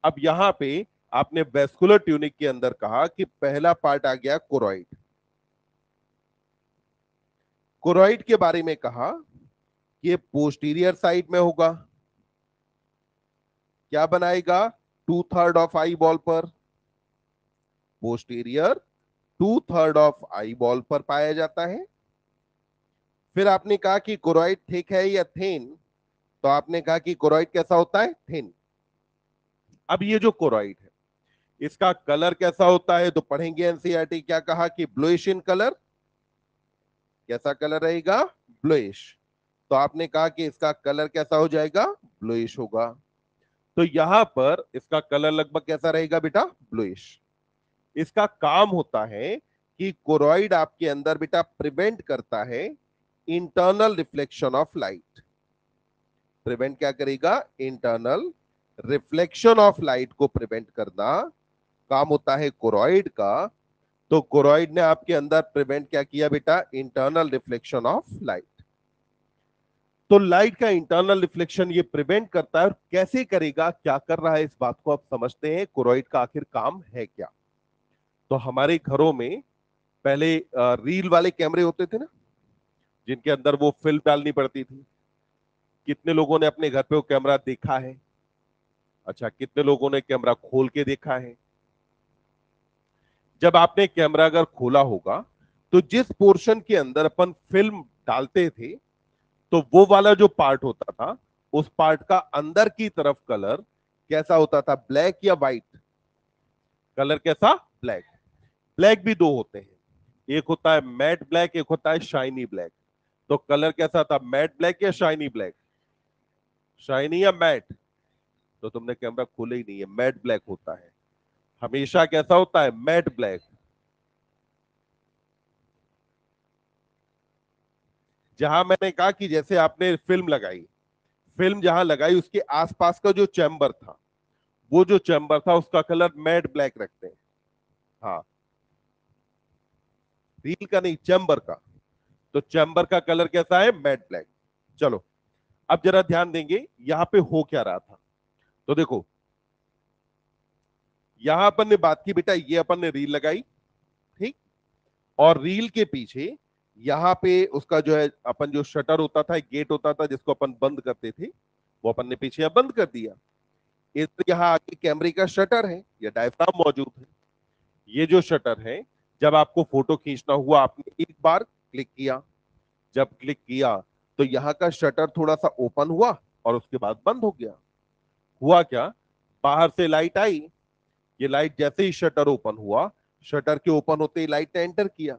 अब यहां पे आपने वेस्कुलर ट्यूनिक के अंदर कहा कि पहला पार्ट आ गया कोरॉइड। कोरॉइड के बारे में कहा कि ये पोस्टीरियर साइड में होगा। क्या बनाएगा? 2/3 ऑफ आई बॉल पर। पोस्टीरियर 2/3 ऑफ आई बॉल पर पाया जाता है। फिर आपने कहा कि कोरॉइड थिक है या थिन? तो आपने कहा कि कोरॉइड कैसा होता है? थिन। अब ये जो कोरॉइड है इसका कलर कैसा होता है? तो पढ़ेंगे एनसीईआरटी क्या कहा कि ब्लूइश इन कलर। कैसा कलर रहेगा? ब्लूइश। तो आपने कहा कि इसका कलर कैसा हो जाएगा? ब्लूइश होगा। तो यहां पर इसका कलर लगभग कैसा रहेगा बेटा? ब्लूइश। इसका काम होता है कि कोरॉइड आपके अंदर बेटा प्रिवेंट करता है internal reflection of light. Prevent क्या करेगा? इंटरनल रिफ्लेक्शन ऑफ लाइट को प्रिवेंट करना काम होता है कोरॉइड का। तो कोरॉइड ने आपके अंदर प्रिवेंट क्या किया बेटा? Internal reflection of light. तो लाइट का इंटरनल रिफ्लेक्शन ये प्रिवेंट करता है। और कैसे करेगा, क्या कर रहा है, इस बात को आप समझते हैं। कोरॉइड का आखिर काम है क्या? तो हमारे घरों में पहले रील वाले कैमरे होते थे ना, जिनके अंदर वो फिल्म डालनी पड़ती थी। कितने लोगों ने अपने घर पे वो कैमरा देखा है? अच्छा, कितने लोगों ने कैमरा खोल के देखा है? जब आपने कैमरा अगर खोला होगा तो जिस पोर्शन के अंदर अपन फिल्म डालते थे, तो वो वाला जो पार्ट होता था, उस पार्ट का अंदर की तरफ कलर कैसा होता था? ब्लैक या व्हाइट? कलर कैसा? ब्लैक। ब्लैक भी दो होते हैं, एक होता है मैट ब्लैक, एक होता है शाइनी ब्लैक। तो कलर कैसा था? मैट ब्लैक या शाइनी ब्लैक? शाइनी या मैट? तो तुमने कैमरा खोले ही नहीं है। मैट ब्लैक होता है हमेशा। कैसा होता है? Matte black. जहां मैंने कहा कि जैसे आपने फिल्म लगाई, फिल्म जहां लगाई उसके आसपास का जो चैम्बर था, वो जो चैम्बर था उसका कलर मैट ब्लैक रखते हैं। हाँ, रील का नहीं, चैम्बर का। तो चैम्बर का कलर कैसा है? Matte black. चलो, अब जरा ध्यान देंगे यहां पे हो क्या रहा था। तो देखो, यहां अपन ने बात की बेटा, ये अपन ने रील लगाई, ठीक। और रील के पीछे यहाँ पे उसका जो है, अपन जो शटर होता था, गेट होता था जिसको अपन बंद करते थे, वो अपन ने पीछे बंद कर दिया। इस यहाँ आगे कैमरे का शटर है या डायफ्राम मौजूद है। ये जो शटर है, जब आपको फोटो खींचना हुआ आपने एक बार क्लिक किया। जब क्लिक किया तो यहाँ का शटर थोड़ा सा ओपन हुआ और उसके बाद बंद हो गया। हुआ क्या? बाहर से लाइट आई। ये लाइट जैसे ही शटर ओपन हुआ, शटर के ओपन होते ही लाइट ने एंटर किया।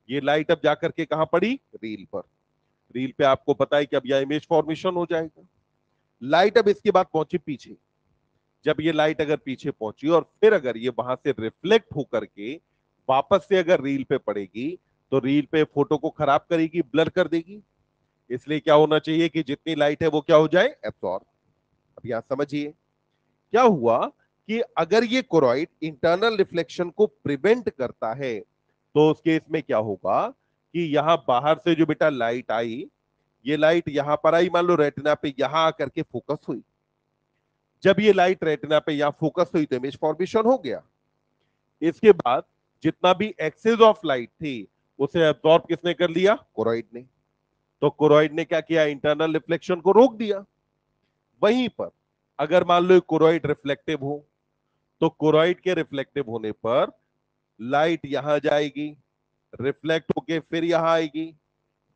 ये लाइट अब जाकर के कहां पड़ी? रील पर। रील पे आपको पता है कि अब यह इमेज फॉर्मेशन हो जाएगा। लाइट अब इसके बाद पहुंची पीछे। जब ये लाइट अगर पीछे पहुंची और फिर अगर ये वहां से रिफ्लेक्ट होकर के वापस से अगर रील पे पड़ेगी तो रील पे फोटो को खराब करेगी, ब्लर कर देगी। इसलिए क्या होना चाहिए कि जितनी लाइट है वो क्या हो जाए, एब्सॉर्ब। अब यहां समझिए क्या हुआ कि अगर ये कोरॉइड इंटरनल रिफ्लेक्शन को प्रिवेंट करता है तो उस केस में क्या होगा कि यहां बाहर से जो बेटा लाइट आई, ये लाइट यहां पर आई, मान लो रेटिना पे यहां आकर के फोकस हुई। जब ये लाइट रेटिना पे यहां फोकस हुई तो इमेज फॉर्मेशन हो गया। इसके बाद जितना भी एक्सेस ऑफ लाइट थी उसे एब्जॉर्ब किसने कर लिया, कोरॉइड ने। तो कोरॉइड ने क्या किया, इंटरनल रिफ्लेक्शन को रोक दिया। वहीं पर अगर मान लो कोरॉइड रिफ्लेक्टिव हो तो कोरॉइड के रिफ्लेक्टिव होने पर लाइट यहां जाएगी, रिफ्लेक्ट होके फिर यहां आएगी,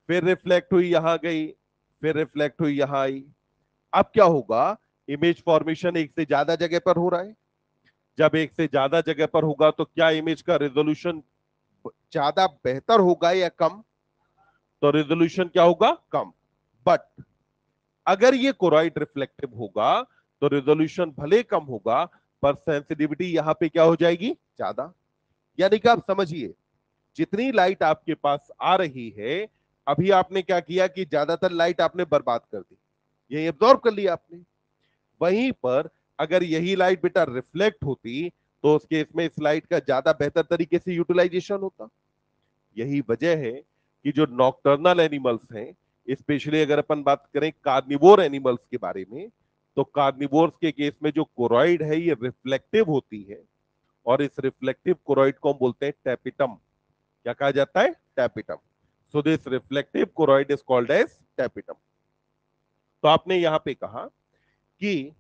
फिर रिफ्लेक्ट हुई यहां गई, फिर रिफ्लेक्ट हुई यहां आई। अब क्या होगा, इमेज फॉर्मेशन एक से ज्यादा जगह पर हो रहा है। जब एक से ज्यादा जगह पर होगा तो क्या इमेज का रेजोल्यूशन ज्यादा बेहतर होगा या कम, तो रेजोल्यूशन क्या होगा, कम। बट अगर ये कोरॉइड रिफ्लेक्टिव होगा तो रेजोल्यूशन भले कम होगा पर सेंसिटिविटी यहां पे क्या हो जाएगी, ज्यादा। यानी कि आप समझिए जितनी लाइट आपके पास आ रही है, अभी आपने क्या किया कि ज्यादातर लाइट आपने बर्बाद कर दी, ये एब्जॉर्ब कर लिया आपने। वहीं पर अगर यही लाइट बेटा रिफ्लेक्ट होती तो उस केस में इस लाइट का ज्यादा बेहतर तरीके से यूटिलाइजेशन होता। यही वजह है कि जो नॉकटर्नल एनिमल्स हैं, स्पेशली अगर अपन बात करें कार्निवोर एनिमल्स के बारे में, तो कार्निवोर्स के केस में जो कोरॉइड है ये रिफ्लेक्टिव होती है। और इस रिफ्लेक्टिव कोरॉइड को हम बोलते हैं टैपिटम। क्या कहा जाता है, tapetum. So this reflective choroid is called as tapetum. तो आपने यहां पे कहा कि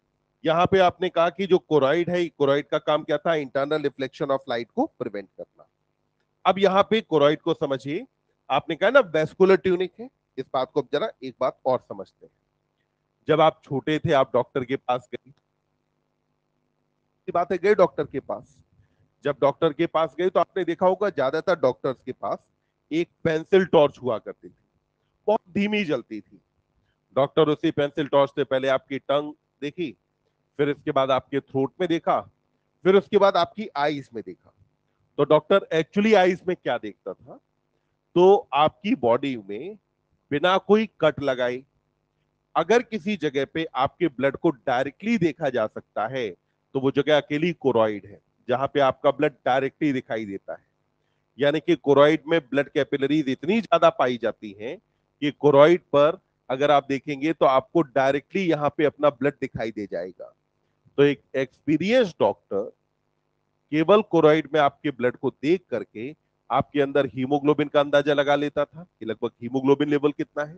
यहां पे आपने कहा कि जो कोरॉइड है, कोरॉइड का काम क्या था, इंटरनल रिफ्लेक्शन ऑफ लाइट को प्रिवेंट करना। अब यहां पे कोरॉइड को समझिए, आपने कहा ना वेस्कुलर ट्यूनिक है। इस बात को जरा एक बात और समझते हैं। जब आप छोटे थे आप डॉक्टर के पास गए, बात है गए डॉक्टर के पास। जब डॉक्टर के पास गए तो आपने देखा होगा ज्यादातर डॉक्टर्स के पास एक पेंसिल टॉर्च हुआ करती थी, बहुत धीमी जलती थी। डॉक्टर उसी पेंसिल टॉर्च से पहले आपकी टंग देखी, फिर इसके बाद आपके थ्रोट में देखा, फिर उसके बाद आपकी आईज में देखा। तो डॉक्टर एक्चुअली आईज में क्या देखता था, तो आपकी बॉडी में बिना कोई कट लगाए अगर किसी जगह पे आपके ब्लड को डायरेक्टली देखा जा सकता है तो वो जगह अकेली कोरॉइड है, जहां पे आपका ब्लड डायरेक्टली दिखाई देता है। यानी कि कोरॉइड में ब्लड कैपिलरीज इतनी ज्यादा पाई जाती हैं कि कोरॉइड पर अगर आप देखेंगे तो आपको डायरेक्टली यहां पे अपना ब्लड दिखाई दे जाएगा। तो एक एक्सपीरियंस डॉक्टर केवल कोरॉइड में आपके ब्लड को देख करके आपके अंदर हीमोग्लोबिन का अंदाजा लगा लेता था कि लगभग हीमोग्लोबिन लेवल कितना है।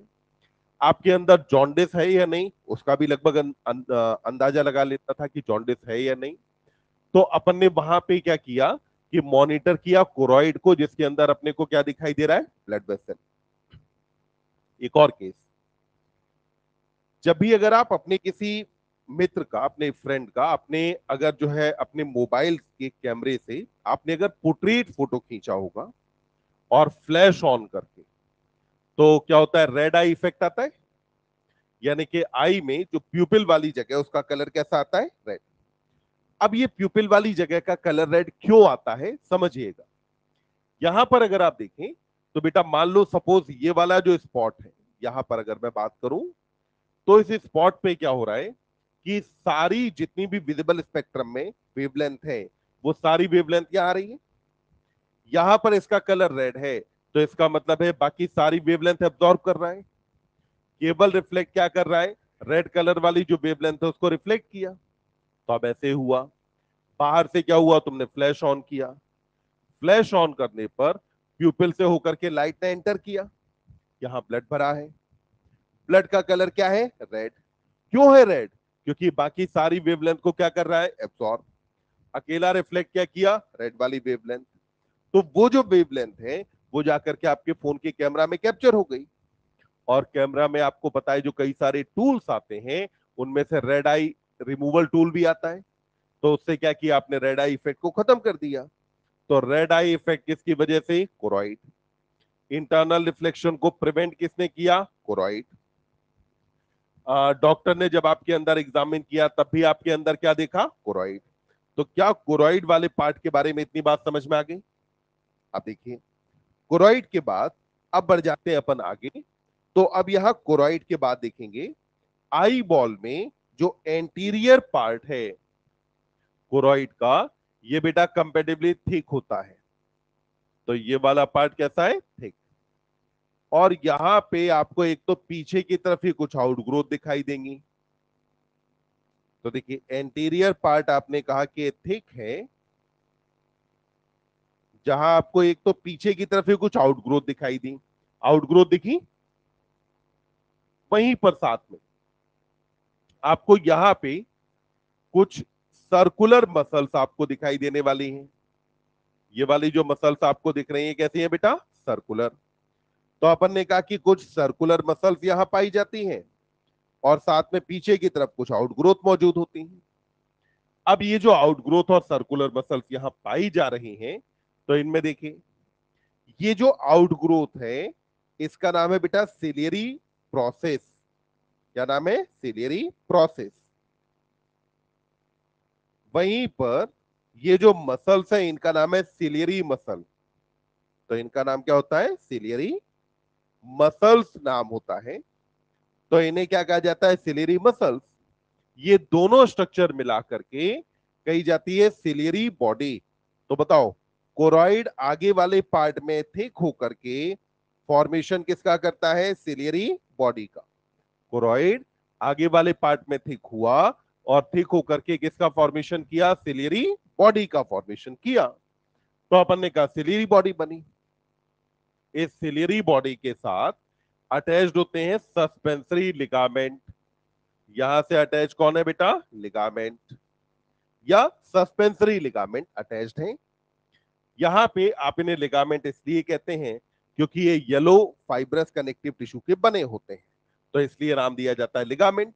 आपके अंदर जॉन्डिस है या नहीं उसका भी लगभग अंदाजा लगा लेता था कि जॉन्डिस है या नहीं। तो अपन ने वहां पे क्या किया कि मॉनिटर किया कोरॉइड को, जिसके अंदर अपने को क्या दिखाई दे रहा है, ब्लड वेसल। एक और केस, जब भी अगर आप अपने किसी मित्र का, अपने फ्रेंड का, अपने अगर जो है अपने मोबाइल के कैमरे से आपने अगर पोर्ट्रेट फोटो खींचा होगा और फ्लैश ऑन करके, तो क्या होता है, रेड आई इफेक्ट आता है। यानी कि आई में जो प्यूपिल वाली जगह है उसका कलर कैसा आता है, रेड। अब ये प्यूपिल वाली जगह का कलर रेड क्यों आता है समझिएगा। यहां पर अगर आप देखें तो बेटा मान लो सपोज ये वाला जो स्पॉट है, यहां पर अगर मैं बात करूं तो इस स्पॉट पे क्या हो रहा है कि सारी जितनी भी विजिबल स्पेक्ट्रम में वेवलेंथ है वो सारी वेवलेंथ यहां आ रही है। यहां पर इसका कलर रेड है तो इसका मतलब है बाकी सारी वेवलेंथ एब्जॉर्ब कर रहा है, केवल रिफ्लेक्ट क्या कर रहा है, रेड कलर वाली जो वेवलेंथ है उसको रिफ्लेक्ट किया। तो अब ऐसे हुआ, बाहर से क्या हुआ, तुमने फ्लैश ऑन किया, फ्लैश ऑन करने पर प्यूपिल से होकर के लाइट ने एंटर किया, यहां ब्लड भरा है, ब्लड का कलर क्या है, रेड। क्यों है रेड, क्योंकि बाकी सारी वेवलेंथ को क्या कर रहा है, एब्सॉर्ब। अकेला रिफ्लेक्ट क्या किया, रेड वाली वेवलेंथ। तो वो जो वेवलेंथ है वो जाकर के आपके फोन के कैमरा में कैप्चर हो गई। और कैमरा में आपको पता है जो कई सारे टूल्स आते हैं उनमें से रेड आई रिमूवल टूल भी आता है। तो उससे क्या किया आपने, रेड आई इफेक्ट को खत्म कर दिया। तो रेड आई इफेक्ट किसकी वजह से, कोरॉइड। इंटरनल रिफ्लेक्शन को प्रिवेंट किसने किया, कोरॉइड। डॉक्टर ने जब आपके अंदर एग्जामिन किया तब भी आपके अंदर क्या देखा? कोरॉइड। तो क्या कोरॉइड वाले पार्ट के बारे में इतनी बात समझ में आ गई? अब देखिए, कोरॉइड के बाद अब बढ़ जाते हैं अपन आगे। तो अब यहां कोरॉइड के बाद देखेंगे आई बॉल में जो एंटीरियर पार्ट है कोरॉइड का, ये बेटा कंपेटिबली थिक होता है। तो ये वाला पार्ट कैसा है? थिक। और यहां पे आपको एक तो पीछे की तरफ ही कुछ आउटग्रोथ दिखाई देंगी। तो देखिए, एंटीरियर पार्ट आपने कहा कि थिक है, जहां आपको एक तो पीछे की तरफ ही कुछ आउटग्रोथ दिखाई दी, आउटग्रोथ दिखी। वहीं पर साथ में आपको यहां पे कुछ सर्कुलर मसल्स आपको दिखाई देने वाली हैं। ये वाली जो मसल्स आपको दिख रही हैं कैसी हैं बेटा? सर्कुलर। तो अपन ने कहा कि कुछ सर्कुलर मसल्स यहां पाई जाती हैं और साथ में पीछे की तरफ कुछ आउटग्रोथ मौजूद होती हैं। अब ये जो आउटग्रोथ और सर्कुलर मसल्स यहां पाई जा रही हैं, तो इनमें देखिए, ये जो आउटग्रोथ है इसका नाम है बेटा सिलियरी प्रोसेस। क्या नाम है? Ciliary process. वहीं पर ये जो मसल्स है इनका नाम है सिलियरी मसल। तो इनका नाम क्या होता है? सिलियरी मसल्स नाम होता है। तो इन्हें क्या कहा जाता है? Ciliary muscles. ये दोनों स्ट्रक्चर मिला करके कही जाती है सिलियरी बॉडी। तो बताओ, कोरॉइड आगे वाले पार्ट में थिक होकर के फॉर्मेशन किसका करता है? सिलियरी बॉडी का। कोरॉइड आगे वाले पार्ट में थिक हुआ और थिक होकर के किसका फॉर्मेशन किया? सिलियरी बॉडी का फॉर्मेशन किया। तो अपन ने कहा सिलियरी बॉडी बनी। इस सिलियरी बॉडी के साथ अटैच्ड होते हैं सस्पेंसरी लिगामेंट। यहां से अटैच कौन है बेटा? लिगामेंट या सस्पेंसरी लिगामेंट अटैच्ड है। यहां पे आप इन्हें लिगामेंट इसलिए कहते हैं क्योंकि ये येलो फाइब्रस कनेक्टिव टिश्यू के बने होते हैं, तो इसलिए नाम दिया जाता है लिगामेंट।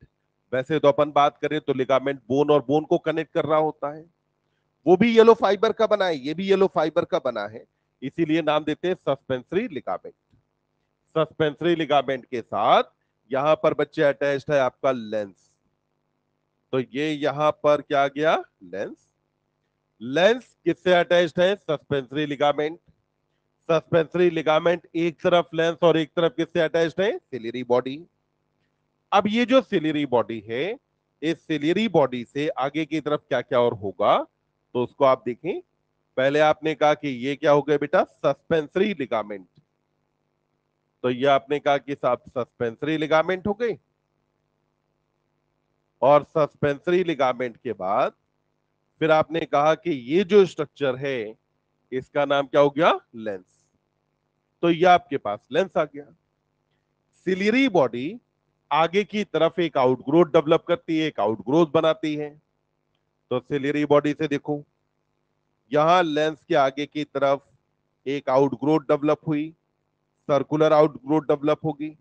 वैसे तो अपन बात करें तो लिगामेंट बोन और बोन को कनेक्ट कर रहा होता है, वो भी येलो फाइबर का बना है, ये भी येलो फाइबर का बना है, इसीलिए नाम देते हैं सस्पेंसरी लिगामेंट। सस्पेंसरी लिगामेंट के साथ यहां पर बच्चे अटैच्ड है आपका लेंस। तो ये यहां पर क्या गया? लेंस। लेंस किससे अटैच्ड है? Suspensory ligament. सस्पेंसरी लिगामेंट एक तरफ लेंस और एक तरफ किससे अटैच्ड है? Ciliary body. अब ये जो सिलियरी बॉडी है, इस सिलियरी बॉडी से आगे की तरफ क्या क्या और होगा, तो उसको आप देखें। पहले आपने कहा कि ये क्या हो गया बेटा? Suspensory ligament. तो ये आपने कहा कि साहब सस्पेंसरी लिगामेंट हो गई, और सस्पेंसरी लिगामेंट के बाद फिर आपने कहा कि ये जो स्ट्रक्चर है इसका नाम क्या हो गया? लेंस। तो ये आपके पास लेंस आ गया। सिलियरी बॉडी आगे की तरफ एक आउटग्रोथ डेवलप करती है, एक आउटग्रोथ बनाती है। तो सिलियरी बॉडी से देखो, यहां लेंस के आगे की तरफ एक आउटग्रोथ डेवलप हुई, सर्कुलर आउटग्रोथ डेवलप होगी।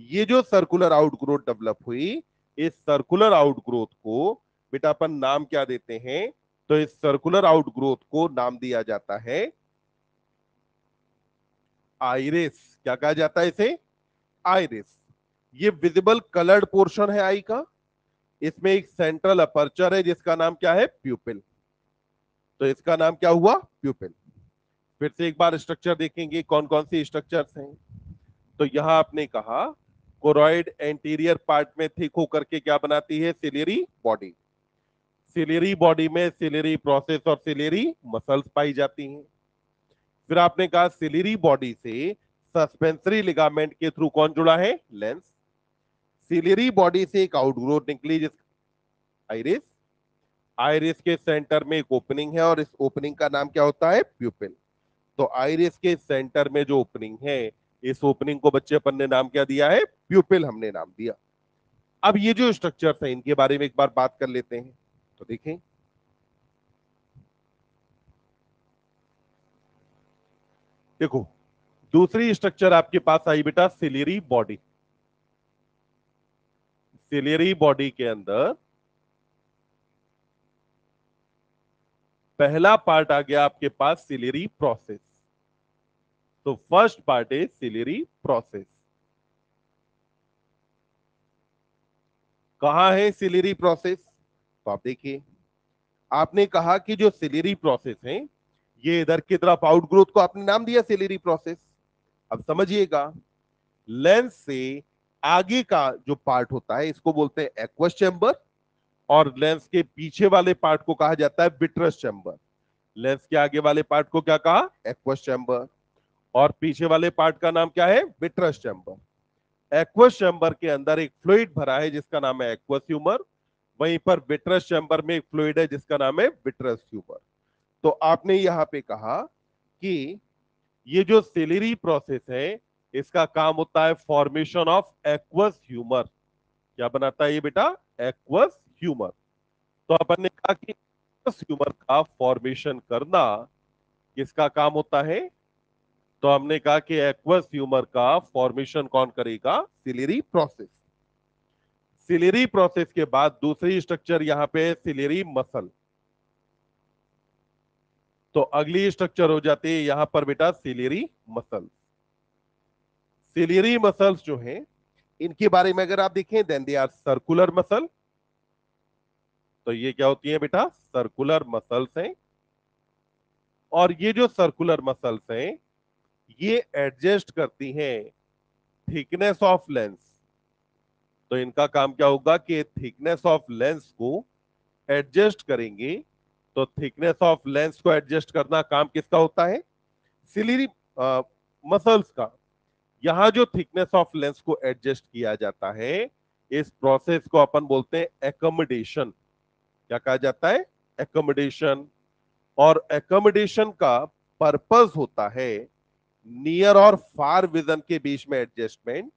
ये जो सर्कुलर आउटग्रोथ डेवलप हुई, इस सर्कुलर आउटग्रोथ को बेटा अपन नाम क्या देते हैं? तो इस सर्कुलर आउटग्रोथ को नाम दिया जाता है आइरिस। क्या कहा जाता है इसे? आइरिस। ये विजिबल कलर्ड पोर्शन है आई का। इसमें एक सेंट्रल अपर्चर है जिसका नाम क्या है? प्यूपिल। तो इसका नाम क्या हुआ? प्यूपिल। फिर से एक बार स्ट्रक्चर देखेंगे कौन कौन सी स्ट्रक्चर्स हैं। तो यहां आपने कहा कोरॉइड एंटीरियर पार्ट में थिक होकर के क्या बनाती है? Ciliary body. सिलियरी बॉडी में सिलियरी प्रोसेस और सिलियरी मसल्स पाई जाती हैं। फिर आपने कहा सिलियरी बॉडी से सस्पेंसरी लिगामेंट के थ्रू कौन जुड़ा है? लेंस। सिलियरी बॉडी से एक आउटग्रोथ निकली जिस आइरिस। आइरिस के सेंटर में एक ओपनिंग है और इस ओपनिंग का नाम क्या होता है? प्यूपिल। तो आइरिस के सेंटर में जो ओपनिंग है, इस ओपनिंग को बच्चे अपन ने नाम क्या दिया है? प्यूपिल हमने नाम दिया। अब ये जो स्ट्रक्चर्स हैं इनके बारे में एक बार बात कर लेते हैं। तो देखें, देखो, दूसरी स्ट्रक्चर आपके पास आई बेटा सिलियरी बॉडी। सिलियरी बॉडी के अंदर पहला पार्ट आ गया आपके पास सिलियरी प्रोसेस। तो first part is ciliary process. कहां है सिलेरी प्रोसेस? तो आप देखिए, आपने कहा कि जो सिलेरी प्रोसेस है ये इधर की तरफ आउटग्रोथ को आपने नाम दिया सिलेरी प्रोसेस। अब समझिएगा, लेंस से आगे का जो पार्ट होता है इसको बोलते हैं एक्वस चैम्बर, और लेंस के पीछे वाले पार्ट को कहा जाता है विट्रस चैम्बर। लेंस के आगे वाले पार्ट को क्या कहा? Aqueous chamber. और पीछे वाले पार्ट का नाम क्या है? Vitreous chamber. एक्वस चैम्बर के अंदर एक फ्लूइड भरा है जिसका नाम है एक्वस ह्यूमर। वहीं पर विट्रस चैम्बर में एक फ्लूइड है जिसका नाम है विट्रस ह्यूमर। तो आपने यहां पे कहा कि ये जो सिलेरी प्रोसेस है इसका काम होता है फॉर्मेशन ऑफ एक्वस ह्यूमर। क्या बनाता है ये बेटा? Aqueous humour. तो अपन ने कहा कि एक्वस ह्यूमर का फॉर्मेशन करना किसका काम होता है? तो हमने कहा कि एक्वस ह्यूमर का फॉर्मेशन कौन करेगा? Ciliary process. सिलेरी प्रोसेस के बाद दूसरी स्ट्रक्चर यहां पे है सिलेरी मसल। तो अगली स्ट्रक्चर हो जाती है यहां पर बेटा सिलेरी मसल। सिलेरी मसल्स जो हैं इनके बारे में अगर आप देखें then they are circular muscle. तो ये क्या होती है बेटा? सर्कुलर मसल्स हैं। और ये जो सर्कुलर मसल्स हैं ये एडजस्ट करती हैं थिकनेस ऑफ लेंस। तो इनका काम क्या होगा कि थिकनेस ऑफ लेंस को एडजस्ट करेंगे। तो थिकनेस ऑफ लेंस को एडजस्ट करना काम किसका होता है? सिलेरी मसल्स का। यहां जो थिकनेस ऑफ लेंस को एडजस्ट किया जाता है इस प्रोसेस को अपन बोलते हैं एकोमोडेशन। क्या कहा जाता है? एकोमोडेशन। और एकोमोडेशन का पर्पस होता है नियर और फार विजन के बीच में एडजस्टमेंट।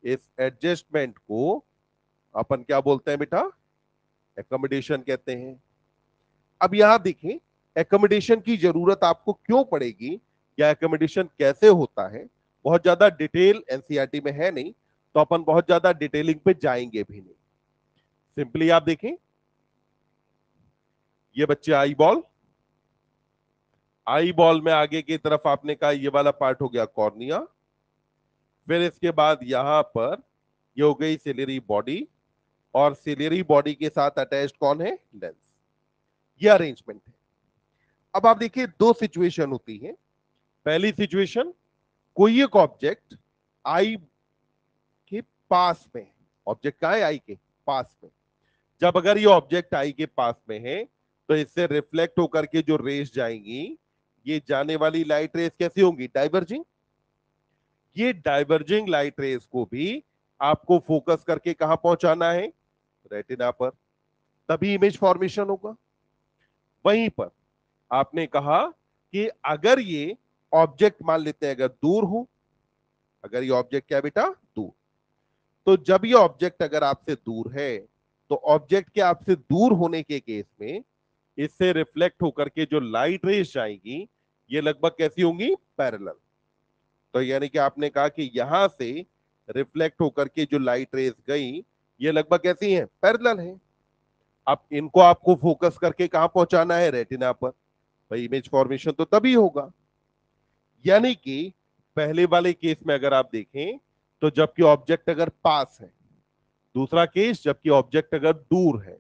इस एडजस्टमेंट को अपन क्या बोलते हैं बेटा? एकोमोडेशन कहते हैं। अब यहां देखें, एकोमोडेशन की जरूरत आपको क्यों पड़ेगी या एकोमोडेशन कैसे होता है, बहुत ज्यादा डिटेल एनसीईआरटी में है नहीं, तो अपन बहुत ज्यादा डिटेलिंग पे जाएंगे भी नहीं। सिंपली आप देखें, ये बच्चे आई बॉल, आई बॉल में आगे की तरफ आपने कहा ये वाला पार्ट हो गया कॉर्निया। फिर इसके बाद यहां पर ये हो गई सिलेरी बॉडी, और सिलेरी बॉडी के साथ अटैच्ड कौन है? लेंस। ये अरेंजमेंट है। अब आप देखिए दो सिचुएशन होती है। पहली सिचुएशन, कोई एक ऑब्जेक्ट आई के पास में, ऑब्जेक्ट कहां है? आई के पास में। जब अगर ये ऑब्जेक्ट आई के पास में है तो इससे रिफ्लेक्ट होकर के जो रेस जाएंगी, ये जाने वाली लाइट रेस कैसी होंगी? डाइवर्जिंग। ये डाइवर्जिंग लाइट रेस को भी आपको फोकस करके कहां पहुंचाना है? रेटिना पर। तभी इमेज फॉर्मेशन होगा। वहीं पर आपने कहा कि अगर ये ऑब्जेक्ट मान लेते हैं अगर दूर हो, अगर ये ऑब्जेक्ट क्या बेटा? दूर। तो जब ये ऑब्जेक्ट अगर आपसे दूर है तो ऑब्जेक्ट के आपसे दूर होने के केस में इससे रिफ्लेक्ट होकर के जो लाइट रेस जाएंगी ये लगभग कैसी होंगी? पैरेलल। तो यानी कि आपने कहा कि यहां से रिफ्लेक्ट होकर के जो लाइट रेस गई ये लगभग कैसी हैं? पैरेलल है। अब इनको आपको फोकस करके कहां पहुंचाना है? रेटिना पर। भाई इमेज फॉर्मेशन तो तभी होगा। यानी कि पहले वाले केस में अगर आप देखें तो जबकि ऑब्जेक्ट अगर पास है, दूसरा केस जबकि ऑब्जेक्ट अगर दूर है,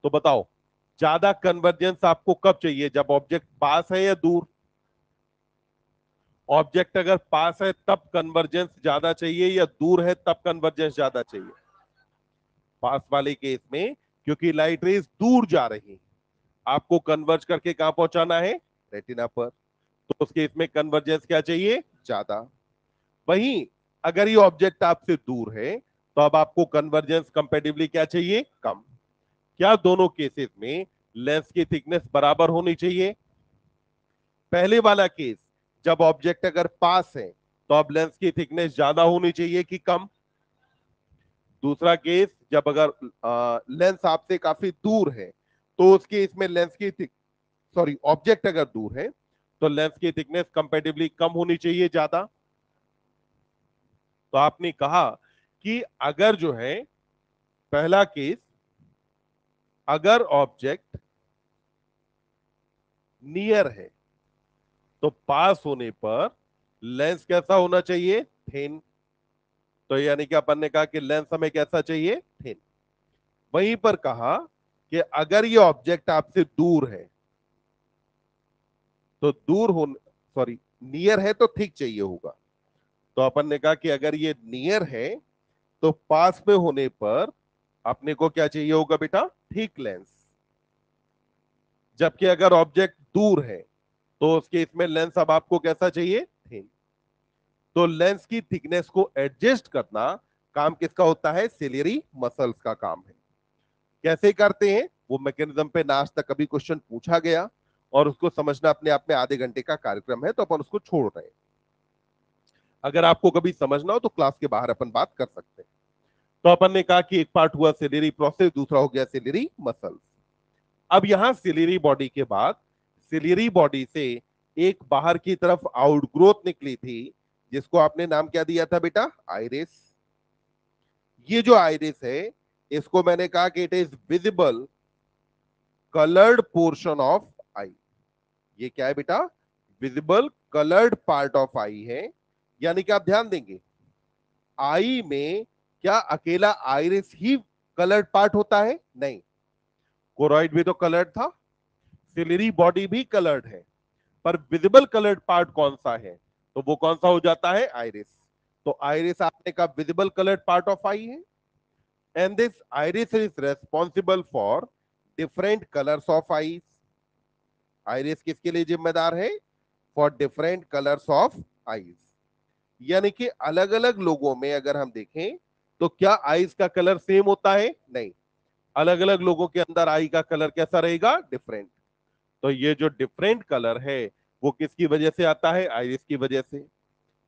तो बताओ ज्यादा कन्वर्जेंस आपको कब चाहिए? जब ऑब्जेक्ट पास है या दूर? ऑब्जेक्ट अगर पास है तब कन्वर्जेंस ज्यादा चाहिए या दूर है तब कन्वर्जेंस ज्यादा चाहिए? पास वाले केस में क्योंकि लाइट रेज दूर जा रही है, आपको कन्वर्ज करके कहां पहुंचाना है? रेटिना पर। तो उस केस में कन्वर्जेंस क्या चाहिए? ज्यादा। वहीं अगर ये ऑब्जेक्ट आपसे दूर है तो अब आपको कन्वर्जेंस कंपेटिबली क्या चाहिए? कम। क्या दोनों केसेस में लेंस की थिकनेस बराबर होनी चाहिए? पहले वाला केस जब ऑब्जेक्ट अगर पास है तो अब लेंस की थिकनेस ज्यादा होनी चाहिए कि कम? दूसरा केस जब अगर लेंस आपसे काफी दूर है तो उस केस में लेंस की सॉरी ऑब्जेक्ट अगर दूर है तो लेंस की थिकनेस कंपेटिबली कम होनी चाहिए ज्यादा? तो आपने कहा कि अगर जो है पहला केस, अगर ऑब्जेक्ट नियर है तो पास होने पर लेंस कैसा होना चाहिए? थिन। तो यानी कि अपन ने कहा कि लेंस हमें कैसा चाहिए, थिन। वहीं पर कहा कि अगर ये ऑब्जेक्ट आपसे दूर है तो दूर हो, सॉरी, नियर है तो थिक चाहिए होगा। तो अपन ने कहा कि अगर ये नियर है तो पास में होने पर अपने को क्या चाहिए होगा बेटा, थिक लेंस। जबकि अगर ऑब्जेक्ट दूर है तो उसके इसमें लेंस अब आपको कैसा चाहिए, थिन। तो लेंस की थिकनेस को एडजस्ट करना काम किसका होता है, सिलियरी मसल्स का काम है। कैसे करते हैं वो मैकेनिज्म पे ना आज तक कभी क्वेश्चन पूछा गया, और उसको समझना अपने आप में आधे घंटे का कार्यक्रम है, तो अपन उसको छोड़ रहे हैं। अगर आपको कभी समझना हो तो क्लास के बाहर अपन बात कर सकते हैं। तो अपन ने कहा कि एक पार्ट हुआ सिलियरी प्रोसेस, दूसरा हो गया सिलियरी मसल्स। अब यहां सिलियरी बॉडी के बाद सिलियरी बॉडी से एक बाहर की तरफ आउटग्रोथ निकली थी, जिसको आपने नाम क्या दिया था बेटा, आइरिस। ये जो आइरिस है इसको मैंने कहा कि it is visible coloured portion of eye. ये क्या है बेटा, visible coloured part of eye है। यानी कि आप ध्यान देंगे, आई में क्या अकेला आइरिस ही कलर्ड पार्ट होता है, नहीं, कोरॉइड भी तो कलर्ड था, सिलियरी बॉडी भी कलर्ड है, पर विजिबल कलर्ड पार्ट कौन सा है, तो वो कौन सा हो जाता है, आइरिस। तो आइरिस आपने कहा visible coloured part of eye है, and this iris is responsible for different colours of eyes. Iris किसके लिए जिम्मेदार है, for different colours of eyes. यानी कि अलग अलग लोगों में अगर हम देखें तो क्या आईज का कलर सेम होता है, नहीं, अलग अलग लोगों के अंदर आई का कलर कैसा रहेगा, डिफरेंट। तो ये जो डिफरेंट कलर है वो किसकी वजह से आता है, आइरिस की वजह से।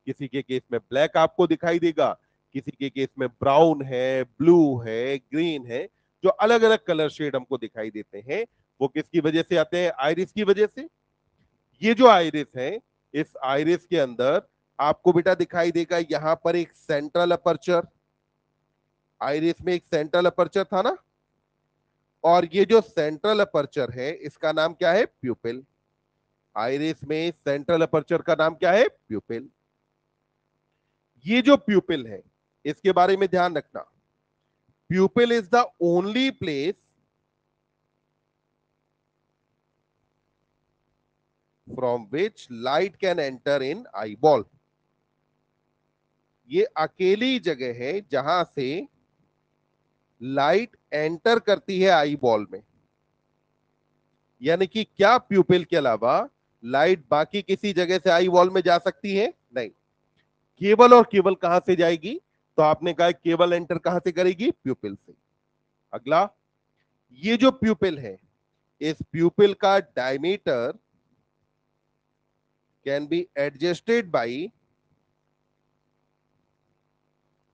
किसी के केस में ब्लैक आपको दिखाई देगा, किसी के केस में ब्राउन है, ब्लू है, ग्रीन है, जो अलग अलग कलर शेड हमको दिखाई देते हैं वो किसकी वजह से आते हैं, आइरिस की वजह से। ये जो आइरिस है, इस आइरिस के अंदर आपको बेटा दिखाई देगा यहां पर एक सेंट्रल अपर्चर। आइरिस में एक सेंट्रल अपर्चर था ना, और ये जो सेंट्रल अपर्चर है इसका नाम क्या है, प्यूपिल। आइरिस में सेंट्रल अपर्चर का नाम क्या है, प्यूपिल। ये जो प्यूपिल है इसके बारे में ध्यान रखना, प्यूपिल is the only place from which light can enter in eye ball. ये अकेली जगह है जहां से लाइट एंटर करती है आई बॉल में। यानी कि क्या प्यूपिल के अलावा लाइट बाकी किसी जगह से आई बॉल में जा सकती है, नहीं, केवल और केवल कहां से जाएगी, तो आपने कहा केवल एंटर कहां से करेगी, प्यूपिल से। अगला, ये जो प्यूपिल है इस प्यूपिल का diameter can be adjusted bye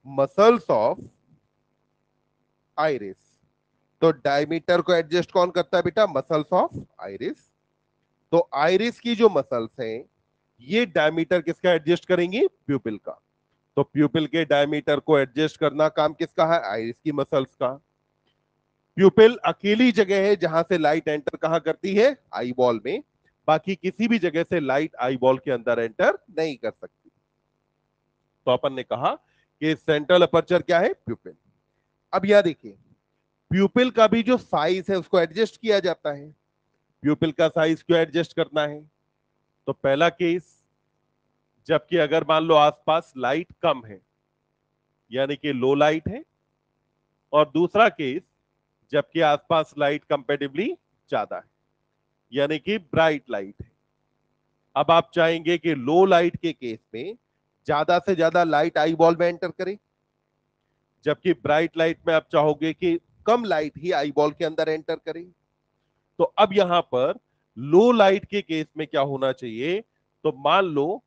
muscles of iris. तो डायमीटर को एडजस्ट कौन करता है बेटा, मसल्स ऑफ आइरिस। तो आइरिस की जो मसल्स हैं ये डायमीटर किसका एडजस्ट करेंगी, प्यूपिल का। तो प्यूपिल के डायमीटर को एडजस्ट करना काम किसका है, आइरिस की मसल्स का। प्यूपिल अकेली जगह है जहां से लाइट एंटर कहां करती है, आई बॉल में, बाकी किसी भी जगह से लाइट आई बॉल के अंदर एंटर नहीं कर सकती। तो अपन ने कहा कि सेंट्रल अपर्चर क्या है, प्यूपिल। अब यह देखिए, प्यूपिल का भी जो साइज है उसको एडजस्ट किया जाता है। प्यूपिल का साइज क्यों एडजस्ट करना है, तो पहला केस, जबकि अगर मान लो आसपास लाइट कम है यानी कि लो लाइट है, और दूसरा केस जबकि आसपास लाइट कंपेटिवली ज्यादा है यानी कि ब्राइट लाइट है। अब आप चाहेंगे कि लो लाइट के केस में ज्यादा से ज्यादा लाइट आई बॉल में एंटर करे, जबकि ब्राइट लाइट में आप चाहोगे कि कम लाइट ही आई बॉल के अंदर एंटर करे। तो अब यहां पर लो लाइट के केस में क्या होना चाहिए, तो मान लो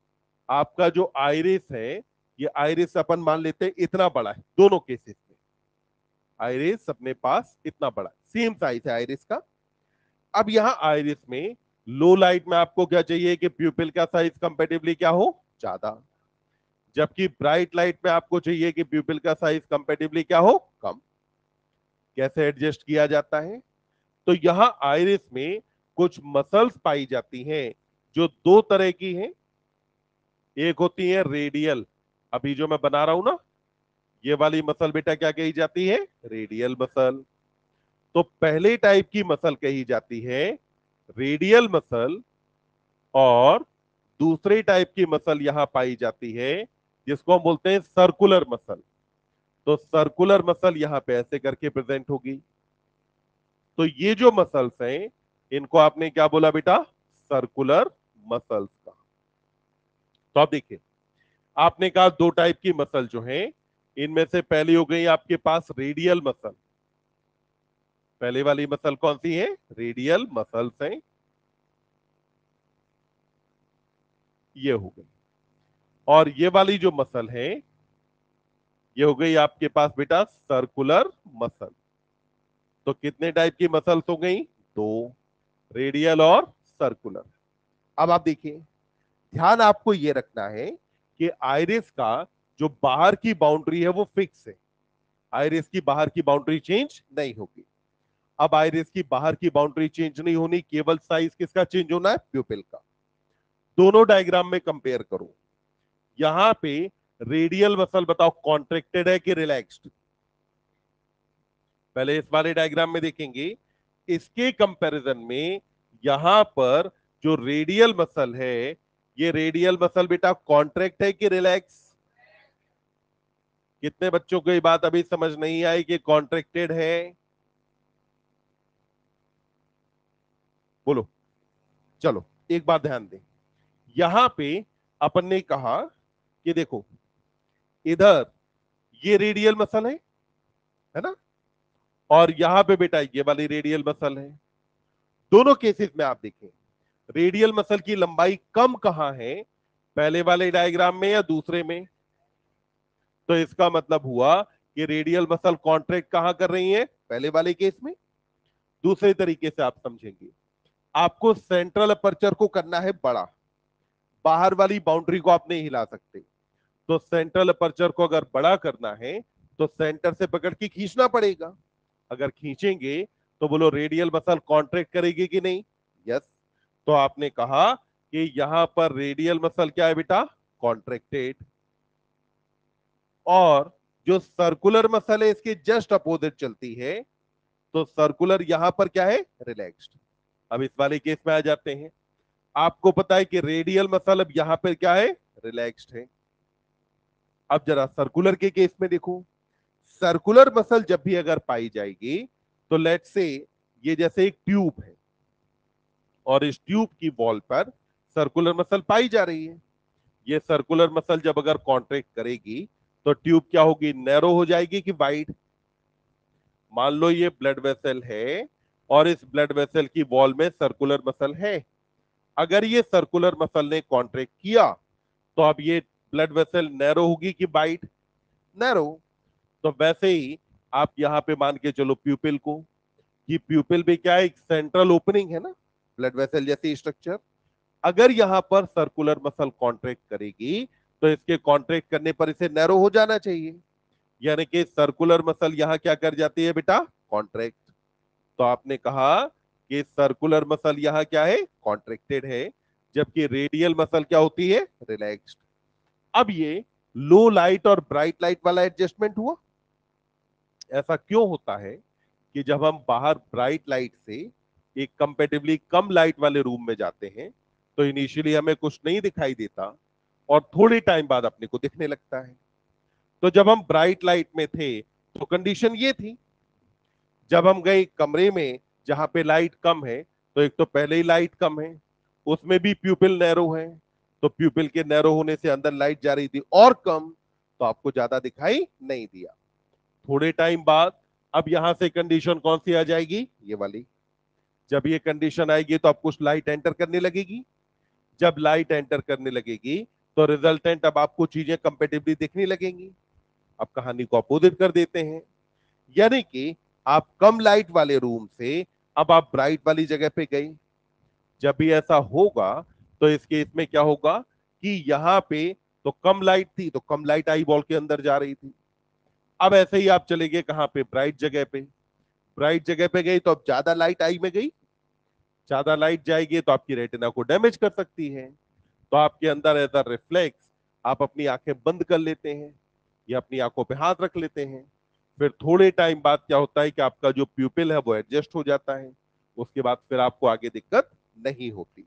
आपका जो आइरिस है, ये आइरिस अपन मान लेते हैं इतना बड़ा है, दोनों केसेस में आइरिस अपने पास इतना बड़ा, सेम साइज है आइरिस का। अब यहां आइरिस में लो लाइट में आपको क्या चाहिए कि प्यूपिल का साइज कंपेटिबली क्या हो, ज्यादा, जबकि ब्राइट लाइट में आपको चाहिए कि प्यूपिल का साइज कंपेटिबली क्या हो, कम। कैसे एडजस्ट किया जाता है, तो यहां आइरिस में कुछ मसल्स पाई जाती हैं जो दो तरह की हैं। एक होती है रेडियल, अभी जो मैं बना रहा हूं ना, ये वाली मसल बेटा क्या कही जाती है? Radial muscle. तो पहले टाइप की मसल कही जाती है रेडियल मसल, और दूसरे टाइप की मसल यहां पाई जाती है जिसको हम बोलते हैं सर्कुलर मसल। तो सर्कुलर मसल यहां पे ऐसे करके प्रेजेंट होगी। तो ये जो मसल्स हैं इनको आपने क्या बोला बेटा? सर्कुलर मसल्स का। तो आप देखिए, आपने कहा दो टाइप की मसल जो है, इनमें से पहली हो गई आपके पास रेडियल मसल। पहले वाली मसल कौन सी है? रेडियल मसल्स हैं, ये हो गई। और ये वाली जो मसल है ये हो गई आपके पास बेटा सर्कुलर मसल। तो कितने टाइप की मसल्स हो गई? दो, रेडियल और सर्कुलर। अब आप देखिए, ध्यान आपको यह रखना है कि आइरिस का जो बाहर की बाउंड्री है वो फिक्स है। आइरिस की बाहर की बाउंड्री चेंज नहीं होगी। अब आइरिस की बाहर की बाउंड्री चेंज नहीं होनी, केवल साइज किसका चेंज होना है? प्यूपिल का। दोनों डायग्राम में कंपेयर करो। यहां पे रेडियल मसल बताओ कॉन्ट्रैक्टेड है कि रिलैक्स्ड? पहले इस वाले डायग्राम में देखेंगे, इसके कंपैरिजन में यहां पर जो रेडियल मसल है, ये रेडियल मसल बेटा कॉन्ट्रैक्ट है कि रिलैक्स? कितने बच्चों को ये बात अभी समझ नहीं आई कि कॉन्ट्रैक्टेड है? बोलो। चलो एक बात ध्यान दें, यहां पे अपन ने कहा कि देखो, इधर ये रेडियल मसल है ना, और यहां पे बेटा ये वाली रेडियल मसल है। दोनों केसेस में आप देखें, रेडियल मसल की लंबाई कम कहां है, पहले वाले डायग्राम में या दूसरे में? तो इसका मतलब हुआ कि रेडियल मसल कॉन्ट्रैक्ट कहां कर रही है? पहले वाले केस में। दूसरे तरीके से आप समझेंगे, आपको सेंट्रल अपर्चर को करना है बड़ा, बाहर वाली बाउंड्री को आप नहीं हिला सकते। तो सेंट्रल अपर्चर को अगर बड़ा करना है तो सेंटर से पकड़ के खींचना पड़ेगा। अगर खींचेंगे तो बोलो रेडियल मसल कॉन्ट्रैक्ट करेगी कि नहीं? यस। तो आपने कहा कि यहां पर रेडियल मसल क्या है बेटा? कॉन्ट्रैक्टेड। और जो सर्कुलर मसल है इसके जस्ट अपोजिट चलती है, तो सर्कुलर यहां पर क्या है? रिलैक्स्ड। अब इस वाले केस में आ जाते हैं, आपको पता है कि रेडियल मसल अब यहां पर क्या है? रिलैक्स्ड है। अब जरा सर्कुलर के केस में देखो, सर्कुलर मसल जब भी अगर पाई जाएगी तो लेट्स से ये जैसे एक ट्यूब है और इस ट्यूब की वॉल पर सर्कुलर मसल पाई जा रही है। ये सर्कुलर मसल जब अगर कॉन्ट्रैक्ट करेगी तो ट्यूब क्या होगी? नैरो हो जाएगी कि वाइड? मान लो ये ब्लड वेसल है और इस ब्लड वेसल की वॉल में सर्कुलर मसल है। अगर ये सर्कुलर मसल ने कॉन्ट्रैक्ट किया तो अब ये ब्लड वेसल नैरो होगी कि वाइड? नैरो। तो वैसे ही आप यहां पे मान के चलो प्यूपिल को, कि प्यूपिल भी क्या है? एक सेंट्रल ओपनिंग है ना, ब्लड वेसल जैसी स्ट्रक्चर। अगर यहां पर सर्कुलर मसल कॉन्ट्रैक्ट करेगी तो इसके कॉन्ट्रैक्ट करने पर इसे नैरो हो जाना चाहिए, यानी कि सर्कुलर मसल यहां क्या कर जाती है बेटा? कॉन्ट्रैक्ट। तो आपने कहा कि सर्कुलर मसल यहां क्या है? कॉन्ट्रैक्टेड है, जबकि रेडियल मसल क्या होती है? रिलैक्स्ड। अब ये लो लाइट और ब्राइट लाइट वाला एडजस्टमेंट हुआ। ऐसा क्यों होता है कि जब हम बाहर ब्राइट लाइट से एक कंपेटिवली कम लाइट वाले रूम में जाते हैं तो इनिशियली हमें कुछ नहीं दिखाई देता और थोड़े टाइम बाद अपने को दिखने लगता है। तो जब हम ब्राइट लाइट में थे तो कंडीशन ये थी, जब हम गए कमरे में जहां पे लाइट कम है, तो एक तो पहले ही लाइट कम है, उसमें भी प्यूपिल नैरो है, तो प्यूपिल के नैरो होने से अंदर लाइट जा रही थी और कम, तो आपको ज्यादा दिखाई नहीं दिया। थोड़े टाइम बाद अब यहां से कंडीशन कौन सी आ जाएगी? ये वाली। जब ये कंडीशन आएगी तो अब कुछ लाइट एंटर करने लगेगी। जब लाइट एंटर करने लगेगी तो रिजल्टेंट अब आपको चीजें कंपेटिबली दिखने लगेंगी। अब कहानी को अपोजिट कर देते हैं, यानी कि आप कम लाइट वाले रूम से अब आप ब्राइट वाली जगह पे गए। जब भी ऐसा होगा तो इस केस में क्या होगा कि यहां पे तो कम लाइट थी, तो कम लाइट आई बॉल के अंदर जा रही थी। अब ऐसे ही आप चले गए कहां पे? ब्राइट जगह पे। ब्राइट जगह पे गई तो अब ज्यादा लाइट आई में गई, ज्यादा लाइट जाएगी तो आपकी रेटिना को डैमेज कर सकती है। तो आपके अंदर एज अ रिफ्लेक्स आप अपनी आंखें बंद कर लेते हैं, ये अपनी आंखों पे हाथ रख लेते हैं। फिर थोड़े टाइम बाद क्या होता है कि आपका जो प्यूपिल है वो एडजस्ट हो जाता है, उसके बाद फिर आपको आगे दिक्कत नहीं होती।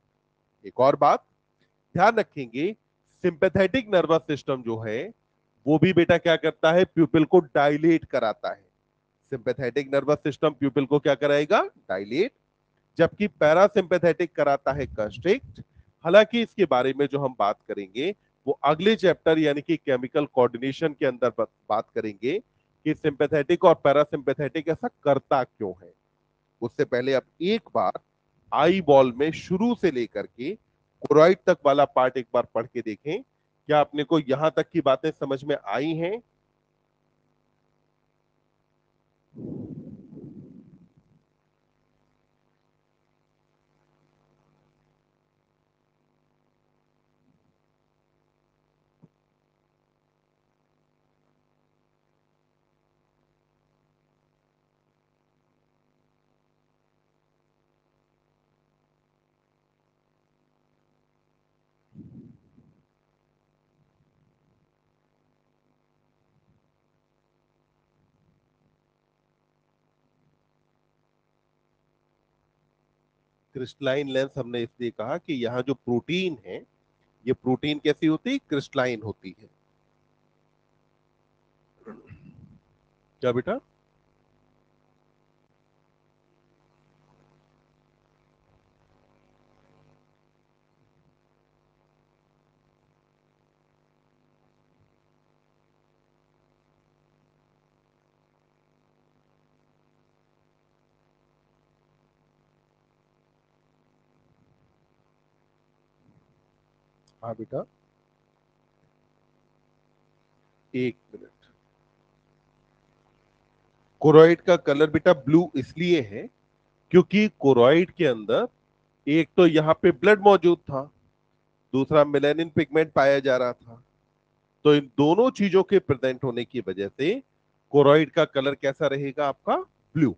एक और बात ध्यान रखेंगे, सिंपैथेटिक नर्वस सिस्टम जो है वो भी बेटा क्या करता है, प्यूपिल को डायलेट कराता है। सिंपैथेटिक नर्वस सिस्टम प्यूपिल को क्या कराएगा, डायलेट, जबकि पैरासिम्पैथेटिक कराता है कंस्ट्रिक्ट। हालांकि इसके बारे में जो हम बात करेंगे वो अगले चैप्टर यानी कि केमिकल कोऑर्डिनेशन के अंदर बात करेंगे कि सिंपैथेटिक और पैरासिम्पैथेटिक ऐसा करता क्यों है। उससे पहले अब एक बार आई बॉल में शुरू से लेकर के कोरॉइड तक वाला पार्ट एक बार पढ़ के देखें, क्या अपने को यहां तक की बातें समझ में आई हैं? क्रिस्टलाइन लेंस हमने इसलिए कहा कि यहाँ जो प्रोटीन है, ये प्रोटीन कैसी होती है, क्रिस्टलाइन होती है। क्या बेटा? हाँ बेटा, एक मिनट। कोरॉइड का कलर बेटा ब्लू इसलिए है क्योंकि कोरॉइड के अंदर एक तो यहाँ पे ब्लड मौजूद था, दूसरा मेलानिन पिगमेंट पाया जा रहा था। तो इन दोनों चीजों के प्रेजेंट होने की वजह से कोरॉइड का कलर कैसा रहेगा आपका, ब्लू।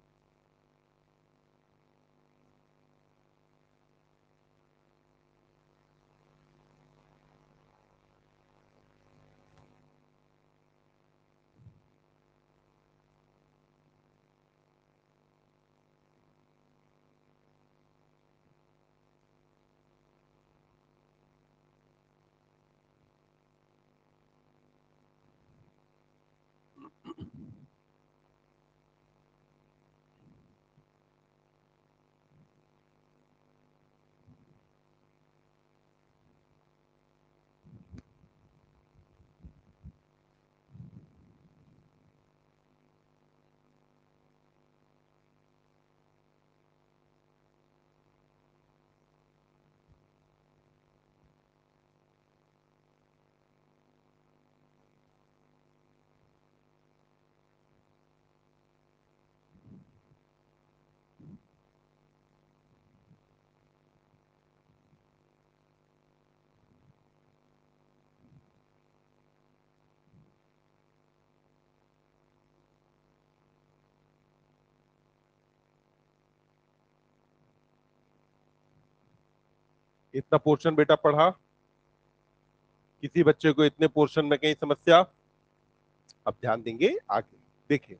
इतना पोर्शन बेटा पढ़ा, किसी बच्चे को इतने पोर्शन में कहीं समस्या? अब ध्यान देंगे आगे, देखिए।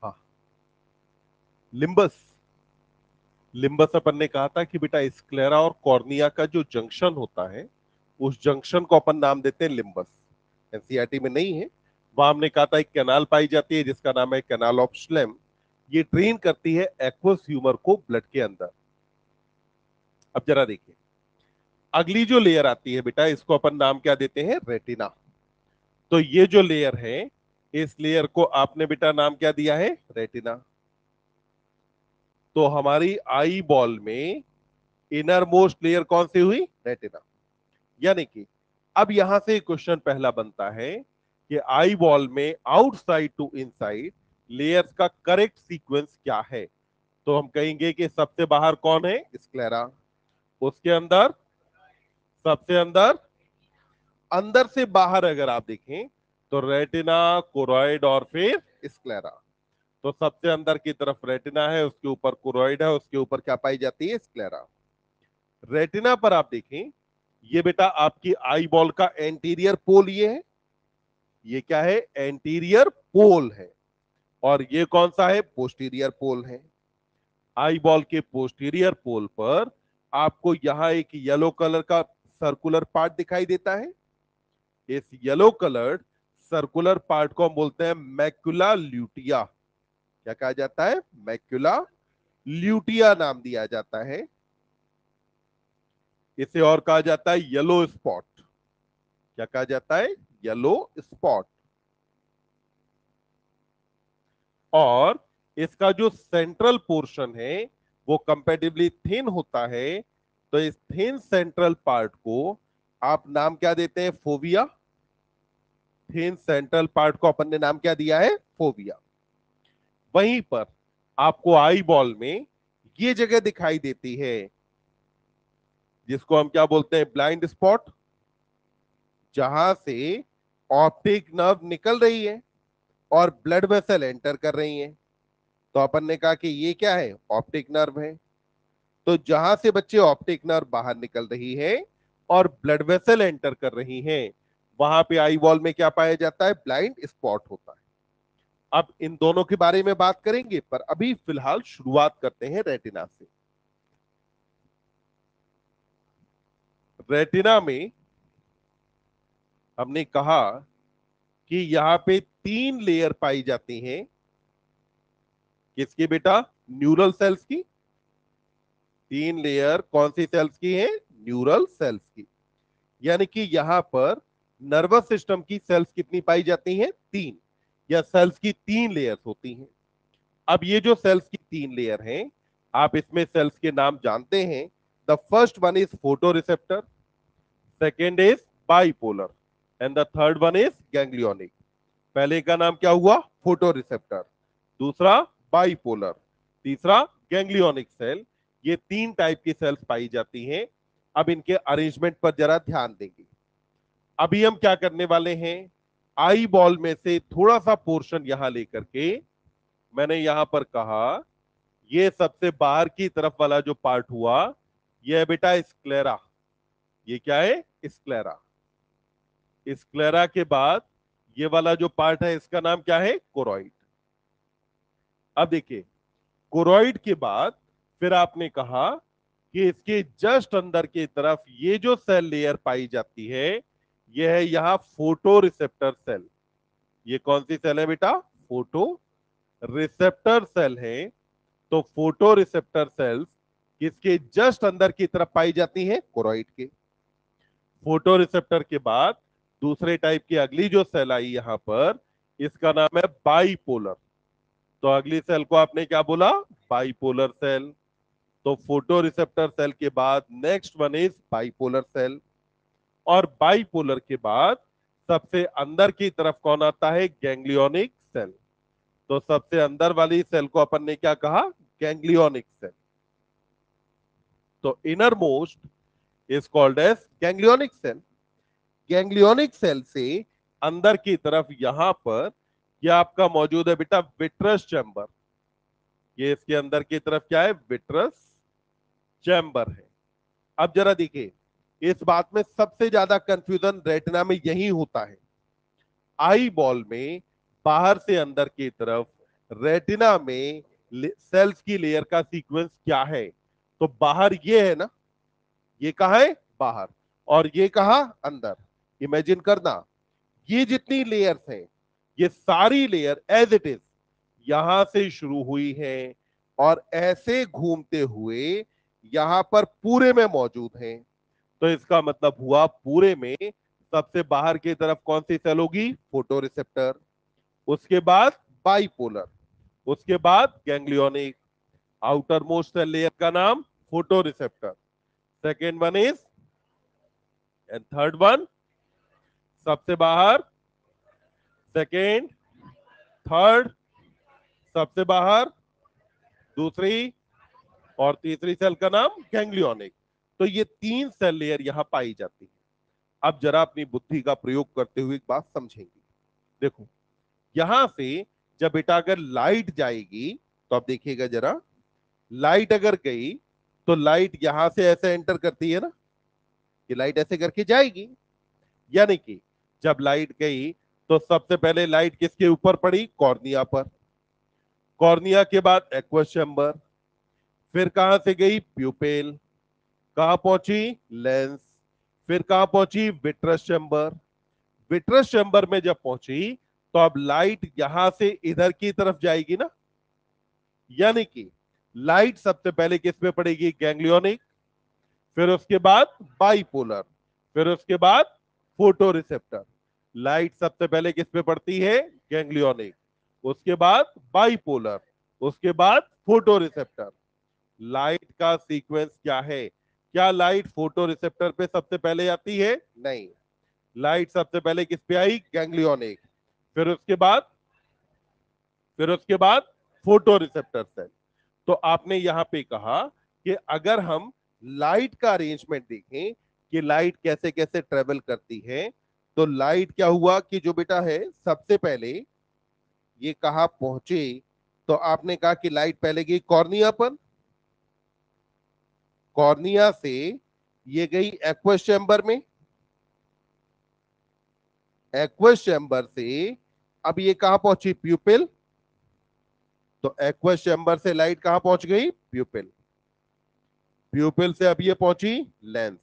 हाँ, लिम्बस। लिम्बस अपन ने कहा था कि बेटा स्क्लेरा और कॉर्निया का जो जंक्शन होता है, उस जंक्शन को अपन नाम देते हैं लिम्बस। एनसीईआरटी में नहीं है, वहां हमने कहा था एक कैनाल पाई जाती है जिसका नाम है कैनाल ऑफ श्लेम। ये ड्रेन करती है एक्वस ह्यूमर को ब्लड के अंदर। अब जरा देखिए, अगली जो लेयर आती है बेटा, इसको अपन नाम क्या देते हैं, रेटिना। तो ये जो लेयर है, इस लेयर को आपने बेटा नाम क्या दिया है, रेटिना। तो हमारी आई बॉल में इनर मोस्ट लेयर कौन सी हुई, रेटिना। यानी कि अब यहां से क्वेश्चन पहला बनता है कि आई बॉल में आउटसाइड टू इनसाइड लेयर्स का करेक्ट सीक्वेंस क्या है। तो हम कहेंगे कि सबसे बाहर कौन है, स्क्लेरा। उसके अंदर, सबसे अंदर, अंदर से बाहर अगर आप देखें तो रेटिना, कोरॉइड और फिर स्क्लेरा। तो सबसे अंदर की तरफ रेटिना है, उसके ऊपर कोरॉइड है, उसके ऊपर क्या पाई जाती है, स्क्लेरा। रेटिना पर आप देखें, ये बेटा आपकी आई बॉल का एंटीरियर पोल ये है, ये क्या है? एंटीरियर पोल है। और ये कौन सा है? पोस्टीरियर पोल है। आई बॉल के पोस्टीरियर पोल पर आपको यहां एक येलो कलर का सर्कुलर पार्ट दिखाई देता है। इस येलो कलर्ड सर्कुलर पार्ट को हम बोलते हैं मैक्युला ल्यूटिया। क्या कहा जाता है? मैक्युला ल्यूटिया नाम दिया जाता है। इसे और कहा जाता है येलो स्पॉट। क्या कहा जाता है? Yellow spot. और इसका जो सेंट्रल पोर्शन है वो कंपैरेटिवली थिन होता है। तो इस थिन सेंट्रल पार्ट को आप नाम क्या देते हैं? फोविया। थिन सेंट्रल पार्ट को अपन ने नाम क्या दिया है? फोविया। वहीं पर आपको आई बॉल में ये जगह दिखाई देती है जिसको हम क्या बोलते हैं? Blind spot. जहां से ऑप्टिक नर्व निकल रही है और ब्लड वेसल एंटर कर रही है। तो अपन ने कहा कि ये क्या है? ऑप्टिक नर्व है। तो जहां से बच्चे ऑप्टिक नर्व बाहर निकल रही है और ब्लड वेसल एंटर कर रही हैं, वहां पे आई बॉल में क्या पाया जाता है? ब्लाइंड स्पॉट होता है। अब इन दोनों के बारे में बात करेंगे, पर अभी फिलहाल शुरुआत करते हैं रेटिना से। रेटिना में हमने कहा कि यहां पे 3 लेयर पाई जाती हैं। किसकी बेटा? न्यूरल सेल्स की। 3 लेयर कौन सी सेल्स की है? न्यूरल सेल्स की। यानी कि यहां पर नर्वस सिस्टम की सेल्स कितनी पाई जाती हैं? 3। या सेल्स की 3 लेयर्स होती हैं। अब ये जो सेल्स की 3 लेयर हैं, आप इसमें सेल्स के नाम जानते हैं। The first one is photo receptor, second is bipolar, and the third one is ganglionic. पहले का नाम क्या हुआ? फोटो रिसेप्टर, दूसरा बाइपोलर, तीसरा गैंग्लियोनिक सेल। ये 3 टाइप की सेल्स पाई जाती हैं। अब इनके अरेंजमेंट पर जरा ध्यान देंगे। अभी हम क्या करने वाले हैं? आई बॉल में से थोड़ा सा पोर्शन यहां लेकर के मैंने यहां पर कहा ये सबसे बाहर की तरफ वाला जो पार्ट हुआ, ये है बेटा स्क्लेरा। ये क्या है? स्क्लेरा। स्क्लेरा के बाद ये वाला जो पार्ट है इसका नाम क्या है? कोरॉइड। अब देखिए, कोरॉइड के बाद फिर आपने कहा कि इसके जस्ट अंदर की तरफ ये जो सेल लेयर पाई जाती है, ये है यहां फोटो रिसेप्टर सेल। ये कौन सी सेल है बेटा? फोटो रिसेप्टर सेल है। तो फोटो रिसेप्टर सेल्स किसके जस्ट अंदर की तरफ पाई जाती हैं? कोरॉइड के। फोटो रिसेप्टर के बाद दूसरे टाइप की अगली जो सेल आई यहां पर, इसका नाम है बाइपोलर। तो अगली सेल को आपने क्या बोला? Bipolar cell. तो फोटो रिसेप्टर सेल के बाद next one is bipolar cell. और बाइपोलर के बाद सबसे अंदर की तरफ कौन आता है? Ganglionic cell. तो सबसे अंदर वाली सेल को अपन ने क्या कहा? Ganglionic cell. तो innermost is called as ganglionic cell. Ganglionic cell से अंदर की तरफ यहां पर क्या आपका मौजूद है बेटा? Vitreous chamber. ये इसके अंदर की तरफ क्या है? विट्रस चैम्बर है। अब जरा देखिए, इस बात में सबसे ज्यादा कंफ्यूजन रेटिना में यही होता है। आई बॉल में बाहर से अंदर की तरफ रेटिना में सेल्स की लेयर का सीक्वेंस क्या है? तो बाहर ये है ना, ये कहा है? बाहर। और ये कहा? अंदर। इमेजिन करना, ये जितनी लेयर्स हैं, ये सारी लेयर एज इट इज यहां से शुरू हुई हैं और ऐसे घूमते हुए यहां पर पूरे में मौजूद हैं। तो इसका मतलब हुआ पूरे में सबसे बाहर की तरफ कौन सी सेल होगी? Photo receptor. उसके बाद बाइपोलर, उसके बाद ganglionic. Outer most cell layer का नाम photo receptor, second one is, and third one सबसे बाहर, सेकेंड, थर्ड सबसे बाहर, दूसरी और तीसरी सेल का नाम गैंग्लियोनिक। तो ये 3 सेल लेयर यहां पाई जाती है। अब जरा अपनी बुद्धि का प्रयोग करते हुए एक बात समझेंगे। देखो, यहां से जब बेटा अगर लाइट जाएगी, तो आप देखिएगा जरा, लाइट अगर गई तो लाइट यहां से ऐसे एंटर करती है ना, कि लाइट ऐसे करके जाएगी। यानी कि जब लाइट गई तो सबसे पहले लाइट किसके ऊपर पड़ी? कॉर्निया पर। कॉर्निया के बाद एक्वस चैम्बर, फिर कहां से गई? प्यूपिल, कहां पहुंची? लेंस, फिर कहां पहुंची? Vitreous chamber. विट्रस चैम्बर में जब पहुंची तो अब लाइट यहां से इधर की तरफ जाएगी ना, यानी कि लाइट सबसे पहले किस पे पड़ेगी? गैंग्लियोनिक, फिर उसके बाद बाइपोलर, फिर उसके बाद फोटो रिसेप्टर। लाइट सबसे पहले किस पे पड़ती है? गैंग्लियोनिक, उसके बाद बाइपोलर, उसके बाद फोटो रिसेप्टर। लाइट का सीक्वेंस क्या है? क्या लाइट फोटो रिसेप्टर पे सबसे पहले आती है? नहीं, लाइट सबसे पहले किस पे आई? गैंग्लियोनिक, फिर उसके बाद फोटो रिसेप्टर सेल। तो आपने यहां पे कहा कि अगर हम लाइट का अरेंजमेंट देखें कि लाइट कैसे कैसे ट्रेवल करती है, तो लाइट क्या हुआ कि जो बेटा है सबसे पहले ये कहा पहुंचे, तो आपने कहा कि लाइट पहले गई कॉर्निया पर, कॉर्निया से ये गई एक्वस चैम्बर में, एक्वस चैम्बर से अब ये कहां पहुंची? प्यूपिल। तो एक्वस चैम्बर से लाइट कहां पहुंच गई? प्यूपिल। प्यूपिल से अब ये पहुंची लेंस,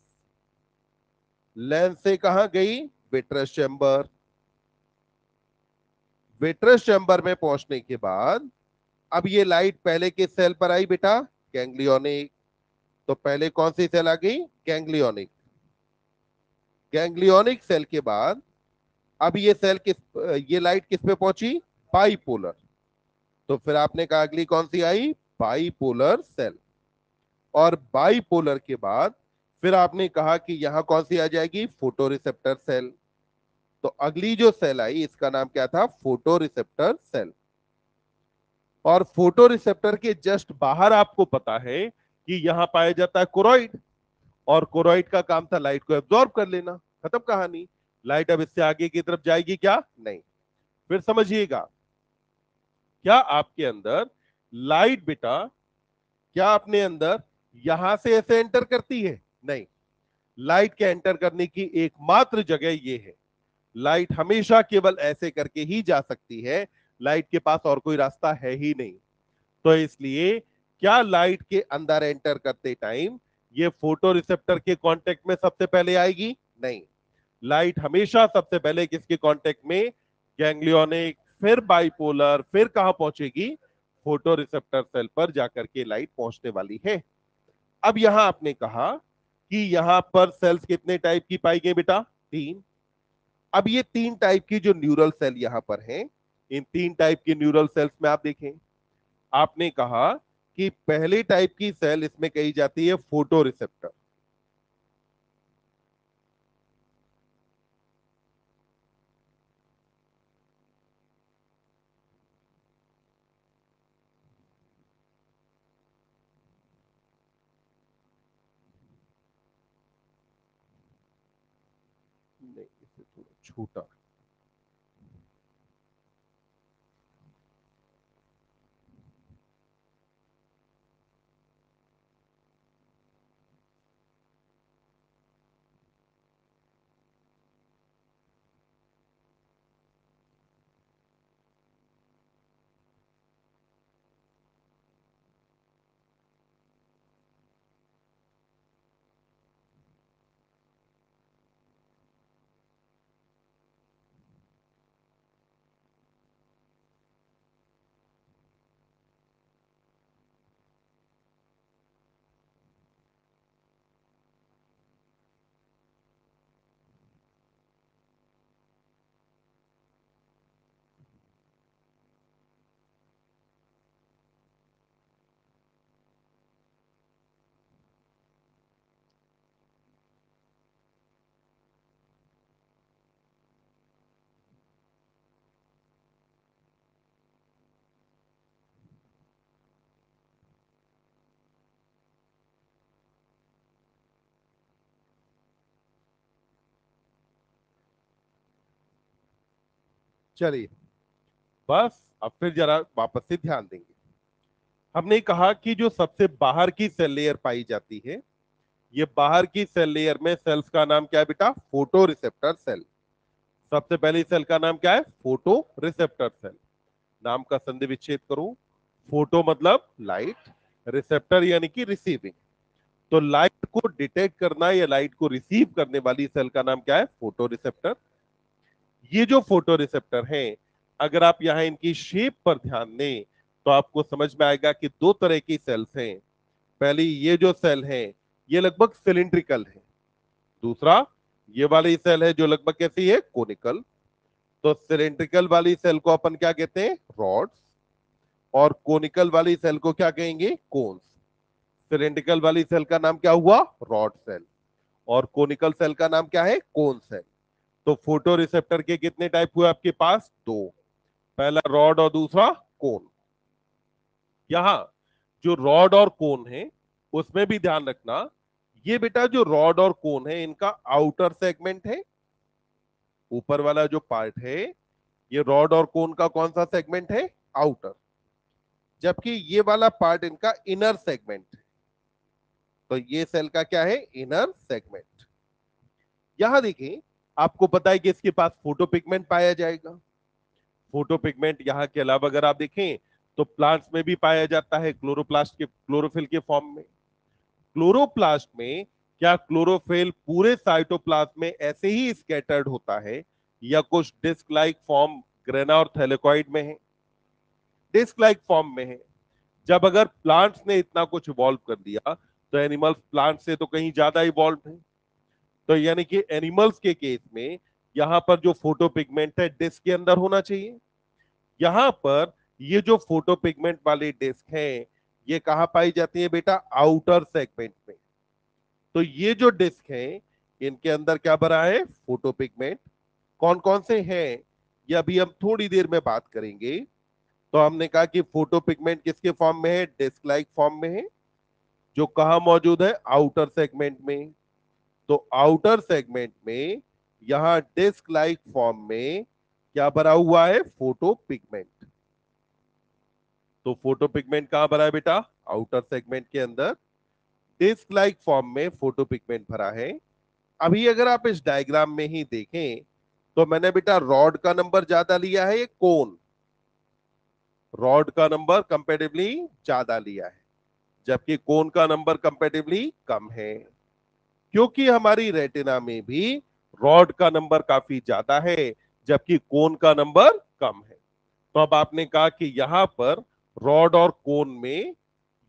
लेंस से कहां गई? Vitreous chamber. विट्रस चैम्बर में पहुंचने के बाद अब ये लाइट पहले किस सेल पर आई बेटा? गैंग्लियोनिक। तो पहले कौन सी सेल आ गई? गैंग्लियोनिक। गैंग्लियोनिक सेल के बाद अब ये सेल किस, ये लाइट किस पे पहुंची? बाइपोलर। तो फिर आपने कहा अगली कौन सी आई? Bipolar cell. और बाइपोलर के बाद फिर आपने कहा कि यहां कौन सी आ जाएगी? Photo receptor cell. तो अगली जो सेल आई इसका नाम क्या था? Photo receptor cell. और फोटो रिसेप्टर के जस्ट बाहर आपको पता है कि यहां पाया जाता है कोरोइड, और कोरोइड का काम था लाइट को एब्जॉर्ब कर लेना। खत्म कहानी। लाइट अब इससे आगे की तरफ जाएगी क्या? नहीं। फिर समझिएगा, क्या आपके अंदर लाइट बेटा, क्या अपने अंदर यहां से ऐसे एंटर करती है? नहीं। लाइट के एंटर करने की एकमात्र जगह ये है। लाइट हमेशा केवल ऐसे करके ही जा सकती है, लाइट के पास और कोई रास्ता है ही नहीं। तो इसलिए क्या लाइट के अंदर एंटर करते टाइम ये फोटो रिसेप्टर के कांटेक्ट में सबसे पहले आएगी? नहीं। लाइट हमेशा सबसे पहले किसके कांटेक्ट में? गैंग्लियोनिक, फिर बाइपोलर, फिर कहां पहुंचेगी? फोटो रिसेप्टर सेल पर जाकर के लाइट पहुंचने वाली है। अब यहां आपने कहा कि यहां पर सेल्स कितने टाइप की पाई गई बेटा? तीन। अब ये तीन टाइप की जो न्यूरल सेल यहां पर हैं, इन तीन टाइप की न्यूरल सेल्स में आप देखें, आपने कहा कि पहले टाइप की सेल इसमें कही जाती है फोटो रिसेप्टर। नहीं, इसे थोड़ा छोटा। चलिए, बस अब फिर जरा वापस से ध्यान देंगे। हमने कहा कि जो सबसे बाहर की सेल लेयर पाई जाती है, ये बाहर की सेल लेयर में सेल्स का नाम क्या है बेटा? Photo receptor cell. सबसे पहली सेल का नाम क्या है? Photo receptor cell. नाम का संधि विच्छेद करो। फोटो मतलब लाइट, रिसेप्टर यानी कि रिसीविंग। तो लाइट को डिटेक्ट करना या लाइट को रिसीव करने वाली सेल का नाम क्या है? Photo receptor. ये जो फोटो रिसेप्टर हैं, अगर आप यहां इनकी शेप पर ध्यान दें तो आपको समझ में आएगा कि दो तरह की सेल्स हैं। पहली ये जो सेल है ये लगभग सिलिंड्रिकल है। दूसरा ये वाली सेल है जो लगभग कैसी है? कोनिकल। तो सिलिंड्रिकल वाली सेल को अपन क्या कहते हैं? रॉड्स। और कोनिकल वाली सेल को क्या कहेंगे? कोन्स। सिलिंड्रिकल वाली सेल का नाम क्या हुआ? Rod cell. और कोनिकल सेल का नाम क्या है? Cone cell. तो फोटो रिसेप्टर के कितने टाइप हुए आपके पास? दो। पहला रॉड और दूसरा कोन। यहां जो रॉड और कोन है उसमें भी ध्यान रखना, ये बेटा जो रॉड और कोन है इनका आउटर सेगमेंट है। ऊपर वाला जो पार्ट है ये रॉड और कोन का कौन सा सेगमेंट है? आउटर। जबकि ये वाला पार्ट इनका इनर सेगमेंट है। तो ये सेल का क्या है? Inner segment. यहां देखिए, आपको पता है कि इसके पास फोटो पिगमेंट पाया जाएगा। फोटो पिगमेंट यहाँ के अलावा अगर आप देखें तो प्लांट्स में भी पाया जाता है, क्लोरोप्लास्ट के क्लोरोफिल के फॉर्म में। क्लोरोप्लास्ट में क्या क्लोरोफिल पूरे साइटोप्लाज्म में ऐसे ही स्कैटर्ड होता है या कुछ डिस्क लाइक फॉर्म ग्रेना और थैलेकॉइड में है? डिस्क लाइक फॉर्म में है। जब अगर प्लांट्स ने इतना कुछ इवॉल्व कर दिया तो एनिमल्स प्लांट से तो कहीं ज्यादा इवॉल्व है। तो यानी कि एनिमल्स के केस में यहां पर जो फोटो पिगमेंट है डिस्क के अंदर होना चाहिए। यहां पर ये जो फोटो पिगमेंट वाली डिस्क है ये कहां पाई जाती है बेटा? आउटर सेगमेंट में। तो ये जो डिस्क है इनके अंदर क्या भरा है? Photo pigment. कौन कौन से हैं ये अभी हम थोड़ी देर में बात करेंगे। तो हमने कहा कि फोटो पिगमेंट किसके फॉर्म में है? डिस्क लाइक फॉर्म में है। जो कहां मौजूद है? आउटर सेगमेंट में। तो आउटर सेगमेंट में यहां डिस्क लाइक फॉर्म में क्या भरा हुआ है? Photo pigment. तो फोटो पिगमेंट कहां भरा है बेटा? आउटर सेगमेंट के अंदर। डिस्क लाइक फॉर्म में फोटो पिगमेंट भरा है। अभी अगर आप इस डायग्राम में ही देखें तो मैंने बेटा रॉड का नंबर ज्यादा लिया है, ये कोन। रॉड का नंबर कंपेरेटिवली ज्यादा लिया है जबकि कोन का नंबर कंपेरेटिवली कम है। क्योंकि हमारी रेटिना में भी रॉड का नंबर काफी ज्यादा है जबकि कोन का नंबर कम है। तो अब आपने कहा कि यहां पर रॉड और कोन में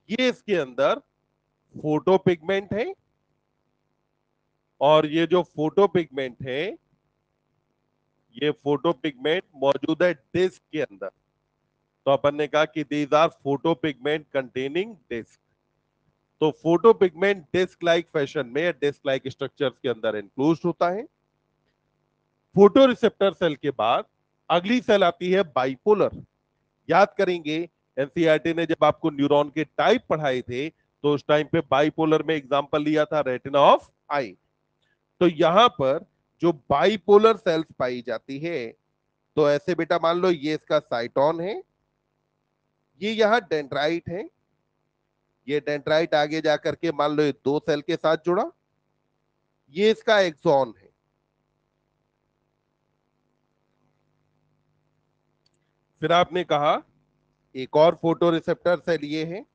ये इसके अंदर फोटो पिगमेंट है और ये जो फोटो पिगमेंट है ये फोटो पिगमेंट मौजूद है डिस्क के अंदर। तो अपन ने कहा कि these are photo pigment containing disc. तो photo pigment disc like fashion में डिस्क लाइक स्ट्रक्चर्स के अंदर इंक्लूड होता है। फोटो रिसेप्टर सेल के बाद अगली सेल आती है बाइपोलर। याद करेंगे एनसीईआरटी ने जब आपको न्यूरॉन के टाइप पढ़ाए थे तो उस टाइम पे बाइपोलर में एग्जांपल लिया था रेटिना ऑफ आई। तो यहां पर जो बाइपोलर सेल्स पाई जाती है तो ऐसे बेटा मान लो ये इसका साइटोन है, ये यहां डेंड्राइट है। ये डेंड्राइट आगे जाकर के मान लो ये दो सेल के साथ जुड़ा, ये इसका एक्सॉन है। फिर आपने कहा एक और फोटो रिसेप्टर सेल ये है,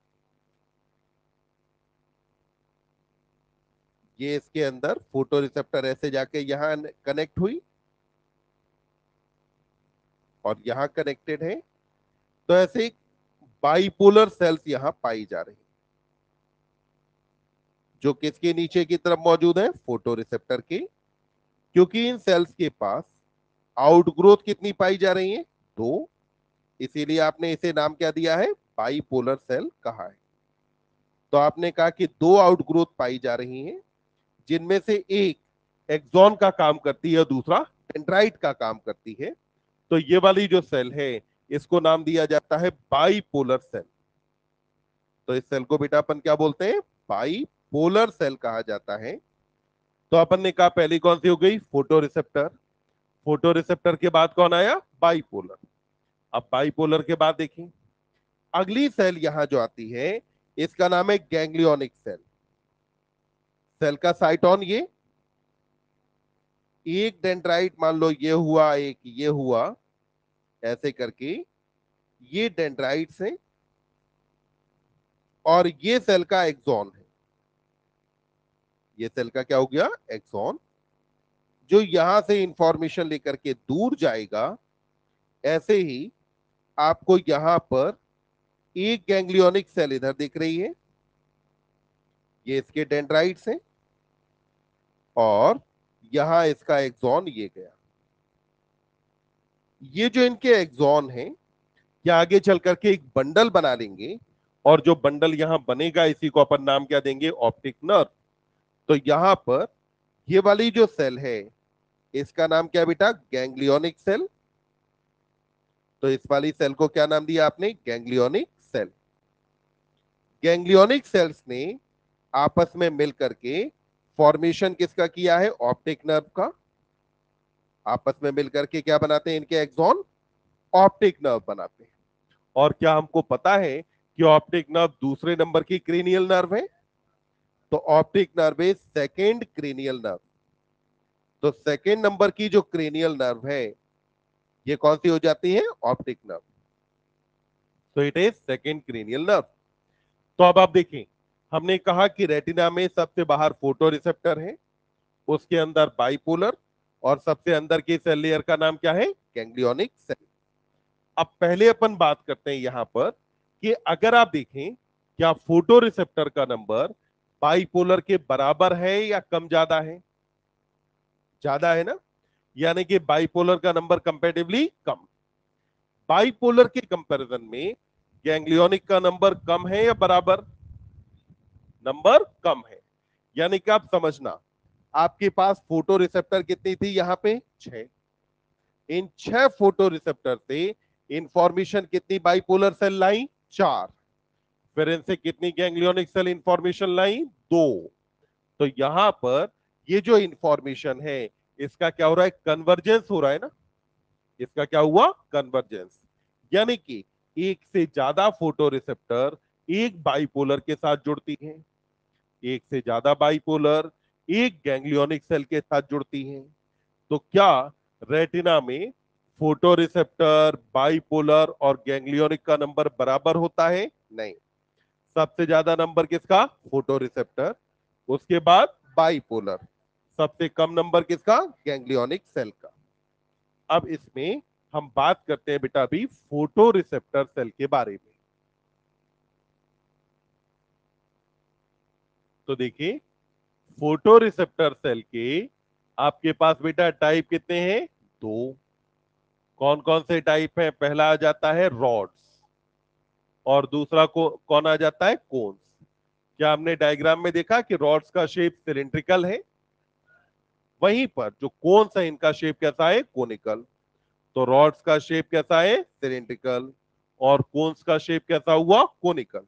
ये इसके अंदर फोटो रिसेप्टर ऐसे जाके यहां कनेक्ट हुई और यहां कनेक्टेड है। तो ऐसे बाइपोलर सेल्स यहां पाई जा रही, जो किसके नीचे की तरफ मौजूद है? फोटो रिसेप्टर के। क्योंकि इन सेल्स के पास आउटग्रोथ कितनी पाई जा रही है? दो। इसीलिए आपने इसे नाम क्या दिया है? बाइपोलर सेल कहा है। तो आपने कहा कि दो आउटग्रोथ पाई जा रही हैं जिनमें से एक एक्सॉन का काम करती है, दूसरा डेंड्राइट का काम करती है। तो ये वाली जो सेल है इसको नाम दिया जाता है बाइपोलर सेल। तो इस सेल को बेटा अपन क्या बोलते हैं? बाइपोलर सेल कहा जाता है। तो अपन ने कहा पहली कौन सी हो गई? Photo receptor. फोटो रिसेप्टर के बाद कौन आया? बाइपोलर। अब बाइपोलर के बाद देखिए अगली सेल यहां जो आती है इसका नाम है गैंग्लियोनिक सेल। सेल का साइटोन ये, एक डेंड्राइट मान लो ये हुआ, एक ये हुआ, ऐसे करके ये डेंड्राइट्स हैं और ये सेल का एक्सॉन है। ये सेल का क्या हो गया? एक्सॉन, जो यहां से इंफॉर्मेशन लेकर के दूर जाएगा। ऐसे ही आपको यहां पर एक गैंग्लियोनिक सेल इधर दिख रही है, ये इसके डेंड्राइट्स हैं, और यहां इसका एक्सॉन ये गया। ये जो इनके एक्सॉन हैं, ये आगे चल करके एक बंडल बना लेंगे, और जो बंडल यहां बनेगा इसी को अपन नाम क्या देंगे? Optic nerve. तो यहां पर ये वाली जो सेल है इसका नाम क्या बेटा? Ganglionic cell. तो इस वाली सेल को क्या नाम दिया आपने? Ganglionic cell. गैंग्लियोनिक सेल्स ने आपस में मिल करके फॉर्मेशन किसका किया है? ऑप्टिक नर्व का। आपस में मिलकर के क्या बनाते हैं इनके एक्सॉन? ऑप्टिक नर्व बनाते हैं। और क्या हमको पता है कि ऑप्टिक नर्व दूसरे नंबर की क्रेनियल नर्व है? तो optic nerve is second cranial nerve. तो सेकेंड नंबर की जो क्रेनियल नर्व है ये कौन सी हो जाती है? Optic nerve. तो it is second cranial nerve. तो अब आप देखें, हमने कहा कि रेटिना में सबसे बाहर फोटो रिसेप्टर है, उसके अंदर बाइपोलर, और सबसे अंदर की सेल लेयर का नाम क्या है? Ganglionic cell. अब पहले अपन बात करते हैं यहां पर कि अगर आप देखें, क्या फोटो रिसेप्टर का नंबर बाइपोलर के बराबर है या कम ज्यादा है? ज्यादा है ना, यानी कि बाइपोलर का नंबर कंपैरेटिवली कम। बाइपोलर के कंपैरिजन में गैंग्लियोनिक का नंबर कम है या बराबर? नंबर कम है। यानी कि आप समझना, आपके पास फोटो रिसेप्टर कितनी थी? यहां पे 6। इन 6 फोटो रिसेप्टर से इंफॉर्मेशन कितनी बाइपोलर सेल लाई? 4। फिर इनसे कितनी गैंग्लियोनिक सेल इंफॉर्मेशन लाई? 2। तो यहां पर ये जो इंफॉर्मेशन है इसका क्या हो रहा है? कन्वर्जेंस हो रहा है ना। इसका क्या हुआ? कन्वर्जेंस। यानी कि एक से ज्यादा फोटो रिसेप्टर एक बाइपोलर के साथ जुड़ती हैं, एक से ज्यादा बाइपोलर एक गैंग्लियोनिक सेल के साथ जुड़ती हैं। तो क्या रेटिना में फोटो रिसेप्टर, बाइपोलर और गैंग्लियोनिक का नंबर बराबर होता है? नहीं। सबसे ज्यादा नंबर किसका? फोटो रिसेप्टर, उसके बाद बाइपोलर, सबसे कम नंबर किसका? गैंग्लियोनिक सेल का। अब इसमें हम बात करते हैं बेटा अभी फोटो रिसेप्टर सेल के बारे में। तो देखिए, फोटो रिसेप्टर सेल के आपके पास बेटा टाइप कितने हैं? 2। कौन कौन से टाइप है? पहला आ जाता है रॉड्स, और दूसरा को कौन आ जाता है? कोन्स। क्या हमने डायग्राम में देखा कि रॉड्स का शेप सिलेंड्रिकल है? वहीं पर जो कोन्स है इनका शेप कैसा है? कोनिकल। तो रॉड्स का शेप कैसा है? सिलेंड्रिकल, और कोन्स का शेप कैसा हुआ? कोनिकल।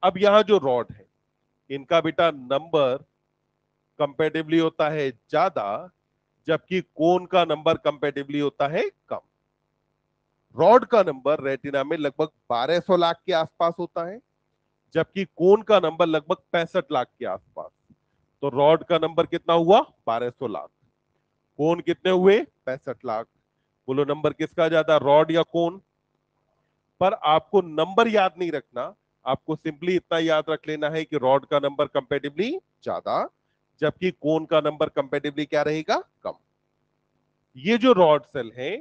अब यहां जो रॉड है इनका बेटा नंबर कंपेटिवली होता है ज्यादा, जबकि कोन का नंबर कंपेटिवली होता है कम। रॉड का नंबर रेटिना में लगभग 1200 लाख के आसपास होता है, जबकि कोन का नंबर लगभग 65 लाख के आसपास। तो रॉड का नंबर कितना हुआ? 1200 लाख। कोन कितने हुए? 65 लाख। बोलो नंबर किसका ज्यादा, रॉड या कोन? पर आपको नंबर याद नहीं रखना, आपको सिंपली इतना याद रख लेना है कि रॉड का नंबर कंपेटिवली ज्यादा, जबकि कोन का नंबर कंपेटिवली क्या रहेगा? कम। ये जो रॉड सेल है,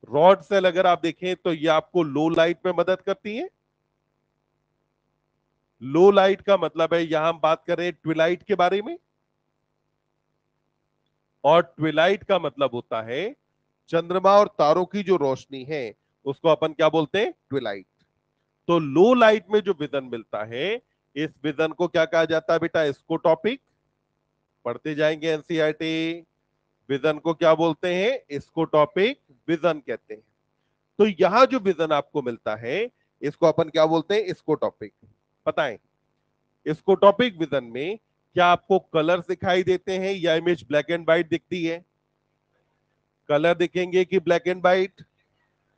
रॉड सेल अगर आप देखें तो ये आपको लो लाइट में मदद करती है। लो लाइट का मतलब है, यहां हम बात कर रहे हैं ट्विलाइट के बारे में, और ट्विलाइट का मतलब होता है चंद्रमा और तारों की जो रोशनी है उसको अपन क्या बोलते हैं? ट्विलाइट। तो लो लाइट में जो विजन मिलता है इस विजन को क्या कहा जाता है बेटा? स्कोटॉपिक। पढ़ते जाएंगे एनसीईआरटी। विजन को क्या बोलते हैं? स्कोटॉपिक विजन कहते हैं। तो यहां जो विजन आपको मिलता है इसको अपन क्या बोलते हैं? स्कोटॉपिक। बताएं, स्कोटॉपिक विजन में क्या आपको कलर्स दिखाई देते हैं या इमेज ब्लैक एंड व्हाइट दिखती है? कलर दिखेंगे कि ब्लैक एंड व्हाइट?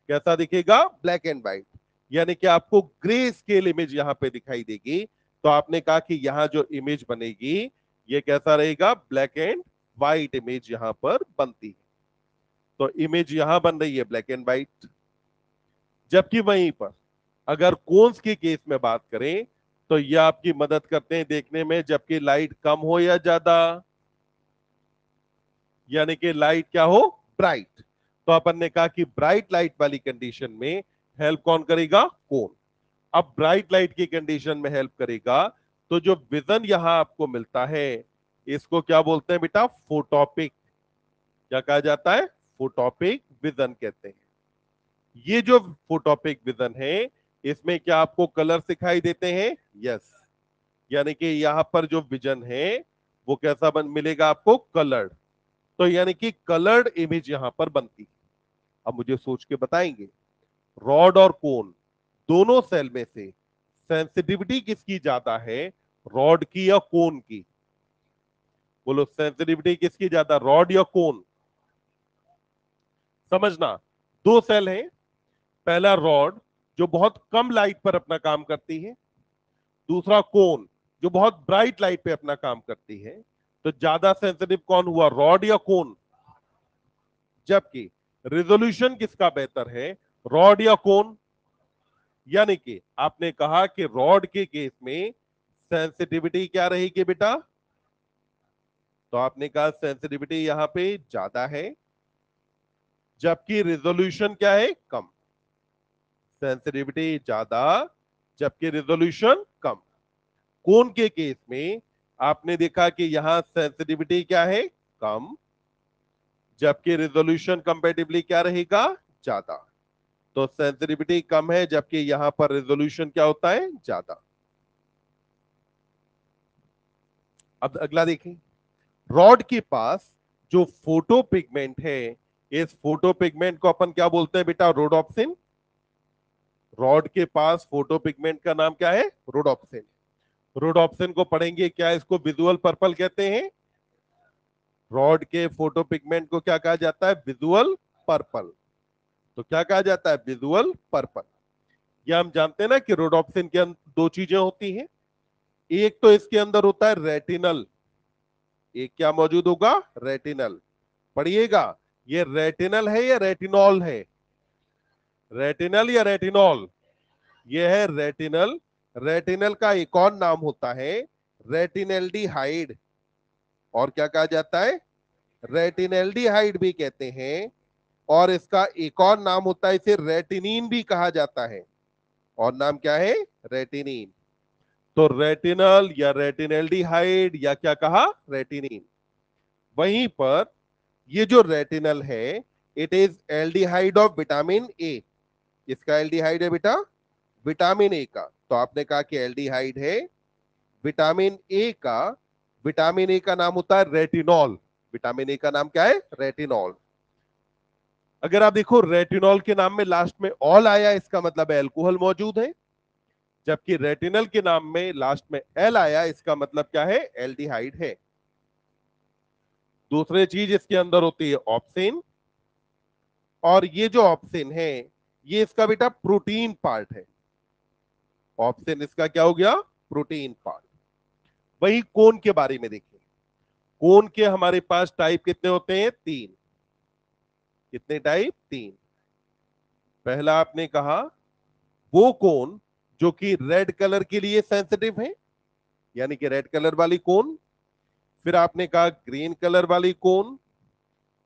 कैसा दिखेगा? Black and white. यानी कि आपको ग्रे स्केल इमेज यहां पे दिखाई देगी। तो आपने कहा कि यहां जो इमेज बनेगी ये कैसा रहेगा? ब्लैक एंड व्हाइट इमेज यहां पर बनती है। तो इमेज यहां बन रही है ब्लैक एंड व्हाइट। जबकि वहीं पर अगर कोन्स के केस में बात करें तो ये आपकी मदद करते हैं देखने में, जबकि लाइट कम हो या ज्यादा, यानी कि लाइट क्या हो, ब्राइट। तो अपन ने कहा कि ब्राइट लाइट वाली कंडीशन में हेल्प कौन करेगा, कोन। अब ब्राइट लाइट की कंडीशन में हेल्प करेगा तो जो विजन यहां आपको मिलता है इसको क्या बोलते हैं बेटा, फोटोपिक। क्या कहा जाता है, फोटोपिक विजन कहते हैं। ये जो फोटोपिक विजन है इसमें क्या आपको कलर दिखाई देते हैं, यस। यानी कि यहां पर जो विजन है वो कैसा बन मिलेगा आपको, कलर्ड। तो यानी कि कलर्ड इमेज यहां पर बनती है। अब मुझे सोच के बताएंगे, रॉड और कोन दोनों सेल में से सेंसिटिविटी किसकी ज्यादा है, रॉड की या कोन की? बोलो, सेंसिटिविटी किसकी ज्यादा, रॉड या कोन? समझना, दो सेल हैं, पहला रॉड जो बहुत कम लाइट पर अपना काम करती है, दूसरा कोन जो बहुत ब्राइट लाइट पे अपना काम करती है। तो ज्यादा सेंसिटिव कौन हुआ, रॉड या कोन? जबकि रेजोल्यूशन किसका बेहतर है, रॉड या कोन? यानी कि आपने कहा कि रॉड के केस में सेंसिटिविटी क्या रहेगी बेटा, तो आपने कहा सेंसिटिविटी यहां पे ज्यादा है, जबकि रेजोल्यूशन क्या है, कम। सेंसिटिविटी ज्यादा जबकि रेजोल्यूशन कम। कोन के केस में आपने देखा कि यहां सेंसिटिविटी क्या है, कम, जबकि रेजोल्यूशन कंपैरेटिवली क्या रहेगा, ज्यादा। तो सेंसिटिविटी कम है जबकि यहां पर रेजोल्यूशन क्या होता है, ज्यादा। अब अगला देखें, रॉड के पास जो फोटो पिगमेंट है, इस फोटो पिगमेंट को अपन क्या बोलते हैं बेटा, रोडोप्सिन। रॉड के पास फोटो पिगमेंट का नाम क्या है, रोडोप्सिन। रोडोप्सिन को पढ़ेंगे क्या, इसको विजुअल पर्पल कहते हैं। रॉड के फोटो पिगमेंट को क्या कहा जाता है, विजुअल पर्पल। तो क्या कहा जाता है, विजुअल पर्पल। ये हम जानते हैं ना कि रोडोप्सिन के अंदर दो चीजें होती हैं, एक तो इसके अंदर होता है रेटिनल, एक क्या मौजूद होगा, रेटिनल। पढ़िएगा, ये रेटिनल है या रेटिनॉल है, रेटिनल या रेटिनॉल? ये है रेटिनल। रेटिनल का एक और नाम होता है रेटिनल्डिहाइड, और क्या कहा जाता है, रेटिनल्डिहाइड भी कहते हैं। और इसका एक और नाम होता है, इसे रेटिनिन भी कहा जाता है। और नाम क्या है, रेटिनिन। तो रेटिनल या रेटिनल्डिहाइड या क्या कहा, रेटिनिन। वहीं पर ये जो रेटिनल है, it is aldehyde of vitamin A. किसका एल्डिहाइड है बेटा, विटामिन ए का। तो आपने कहा कि एल्डिहाइड है विटामिन ए का। विटामिन ए का नाम होता है रेटिनॉल। विटामिन ए का नाम क्या है, रेटिनॉल। अगर आप देखो रेटिनॉल के नाम में लास्ट में ऑल आया, इसका मतलब अल्कोहल मौजूद है। जबकि रेटिनल के नाम में लास्ट में एल आया, इसका मतलब क्या है, एल्डिहाइड है। दूसरी चीज इसके अंदर होती है ऑप्सिन, और ये जो ऑप्सिन है ये इसका बेटा प्रोटीन पार्ट है। ऑप्सिन इसका क्या हो गया, प्रोटीन पार्ट। वही कोन के बारे में देखिए, कोन के हमारे पास टाइप कितने होते हैं, तीन। कितने टाइप, तीन। पहला आपने कहा वो कोन जो कि रेड कलर के लिए सेंसिटिव है, यानी कि रेड कलर वाली कोन। फिर आपने कहा ग्रीन कलर वाली कोन,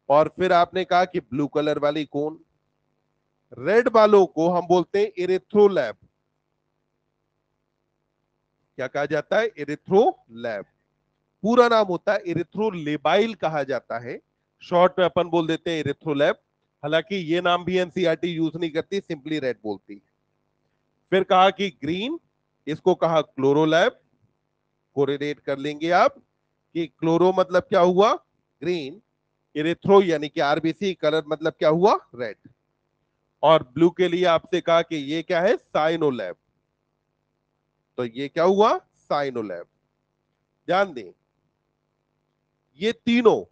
और फिर आपने कहा कि ब्लू कलर वाली कोन। रेड वालों को हम बोलते हैं इरिथ्रोलैब। क्या कहा जाता है, इरिथ्रोलैब। पूरा नाम होता है इरिथ्रोलेबाइल कहा जाता है, शॉर्ट में अपन बोल देते हैं इरिथ्रोलैब। हालांकि ये नाम भी एनसीईआरटी यूज नहीं करती, सिंपली रेड बोलती है। फिर कहा कि ग्रीन, इसको कहा क्लोरोलैब। कोरिलेट कर लेंगे आप कि क्लोरो मतलब क्या हुआ, ग्रीन, इरिथ्रो यानी कि आरबीसी कलर मतलब क्या हुआ, रेड। और ब्लू के लिए आपसे कहा कि ये क्या है, साइनोलैब। तो ये क्या हुआ, साइनोलैब। ध्यान दें, ये तीनों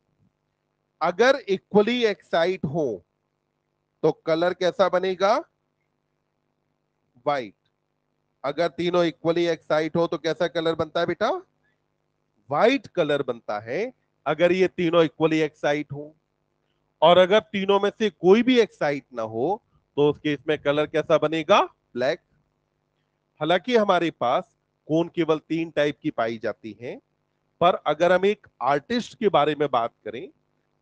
अगर इक्वली एक्साइट हो तो कलर कैसा बनेगा, व्हाइट। अगर तीनों इक्वली एक्साइट हो तो कैसा कलर बनता है बेटा, व्हाइट कलर बनता है। अगर ये तीनों इक्वली एक्साइट हो, और अगर तीनों में से कोई भी एक्साइट ना हो, तो उस केस में कलर कैसा बनेगा? ब्लैक। हालांकि हमारे पास कोन केवल 3 टाइप की पाई जाती हैं, पर अगर हम एक आर्टिस्ट के बारे में बात करें,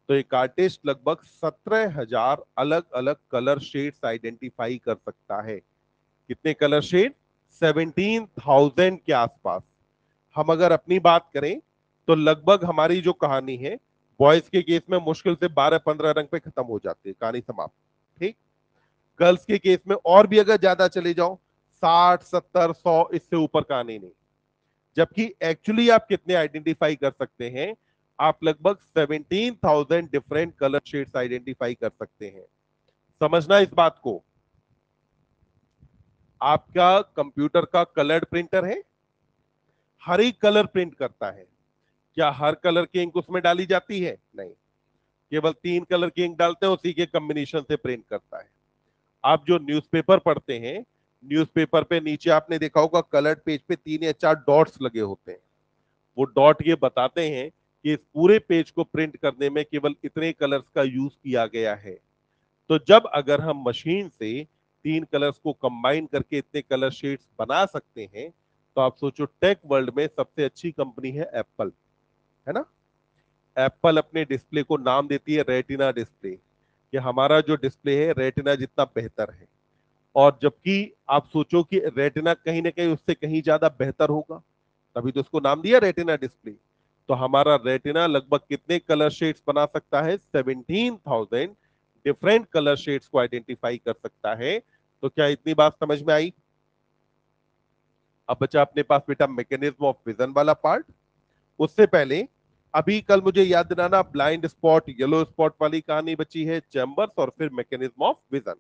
तो एक आर्टिस्ट लगभग 17,000 अलग अलग कलर शेड्स आइडेंटिफाई कर सकता है। कितने कलर शेड? 17,000 के आसपास। हम अगर अपनी बात करें, तो लगभग हमारी जो कहानी है, बॉयज के केस में मुश्किल से 12-15 रंग पे खत्म हो जाती है, कहानी समाप्त। ठीक। गर्ल्स के केस में और भी अगर ज्यादा चले जाओ, 60, 70, 100, इससे ऊपर कहानी नहीं। जबकि एक्चुअली आप कितने आइडेंटिफाई कर सकते हैं? आप लगभग 17,000 डिफरेंट कलर शेड्स आइडेंटिफाई कर सकते हैं। समझना इस बात को। आपका कंप्यूटर का कलर्ड प्रिंटर है, हर एक कलर प्रिंट करता है। क्या हर कलर की इंक उसमें डाली जाती है? नहीं। केवल 3 कलर की इंक डालते हैं, उसी के कॉम्बिनेशन से प्रिंट करता है। आप जो न्यूज़पेपर पढ़ते हैं, न्यूज़पेपर पे नीचे आपने देखा होगा कलर्ड पेज पे 3 या 4 डॉट्स लगे होते हैं। वो डॉट ये बताते हैं कि इस पूरे पेज को प्रिंट करने में केवल इतने कलर्स का यूज किया गया है। तो जब अगर हम मशीन से 3 कलर्स को कंबाइन करके इतने कलर शेड्स बना सकते हैं, तो आप सोचो टेक वर्ल्ड में सबसे अच्छी कंपनी है एप्पल, है ना? एप्पल अपने डिस्प्ले को नाम देती है रेटिना डिस्प्ले, कि हमारा जो डिस्प्ले है रेटिना जितना बेहतर है। और जबकि आप सोचो कि रेटिना कहीं ना कहीं उससे कहीं ज्यादा बेहतर होगा, तभी तो उसको नाम दिया रेटिना डिस्प्ले। तो हमारा रेटिना लगभग कितने कलर शेड्स बना सकता है? 17,000 डिफरेंट कलर शेड्स को आइडेंटिफाई कर सकता है। तो क्या इतनी बात समझ में आई? अब बचा अपने पास बेटा मैकेनिज्म ऑफ विजन वाला पार्ट। उससे पहले अभी कल मुझे याद दिलाना, ब्लाइंड स्पॉट, येलो स्पॉट वाली कहानी बची है, चैम्बर्स और फिर मैकेनिज्म ऑफ विजन।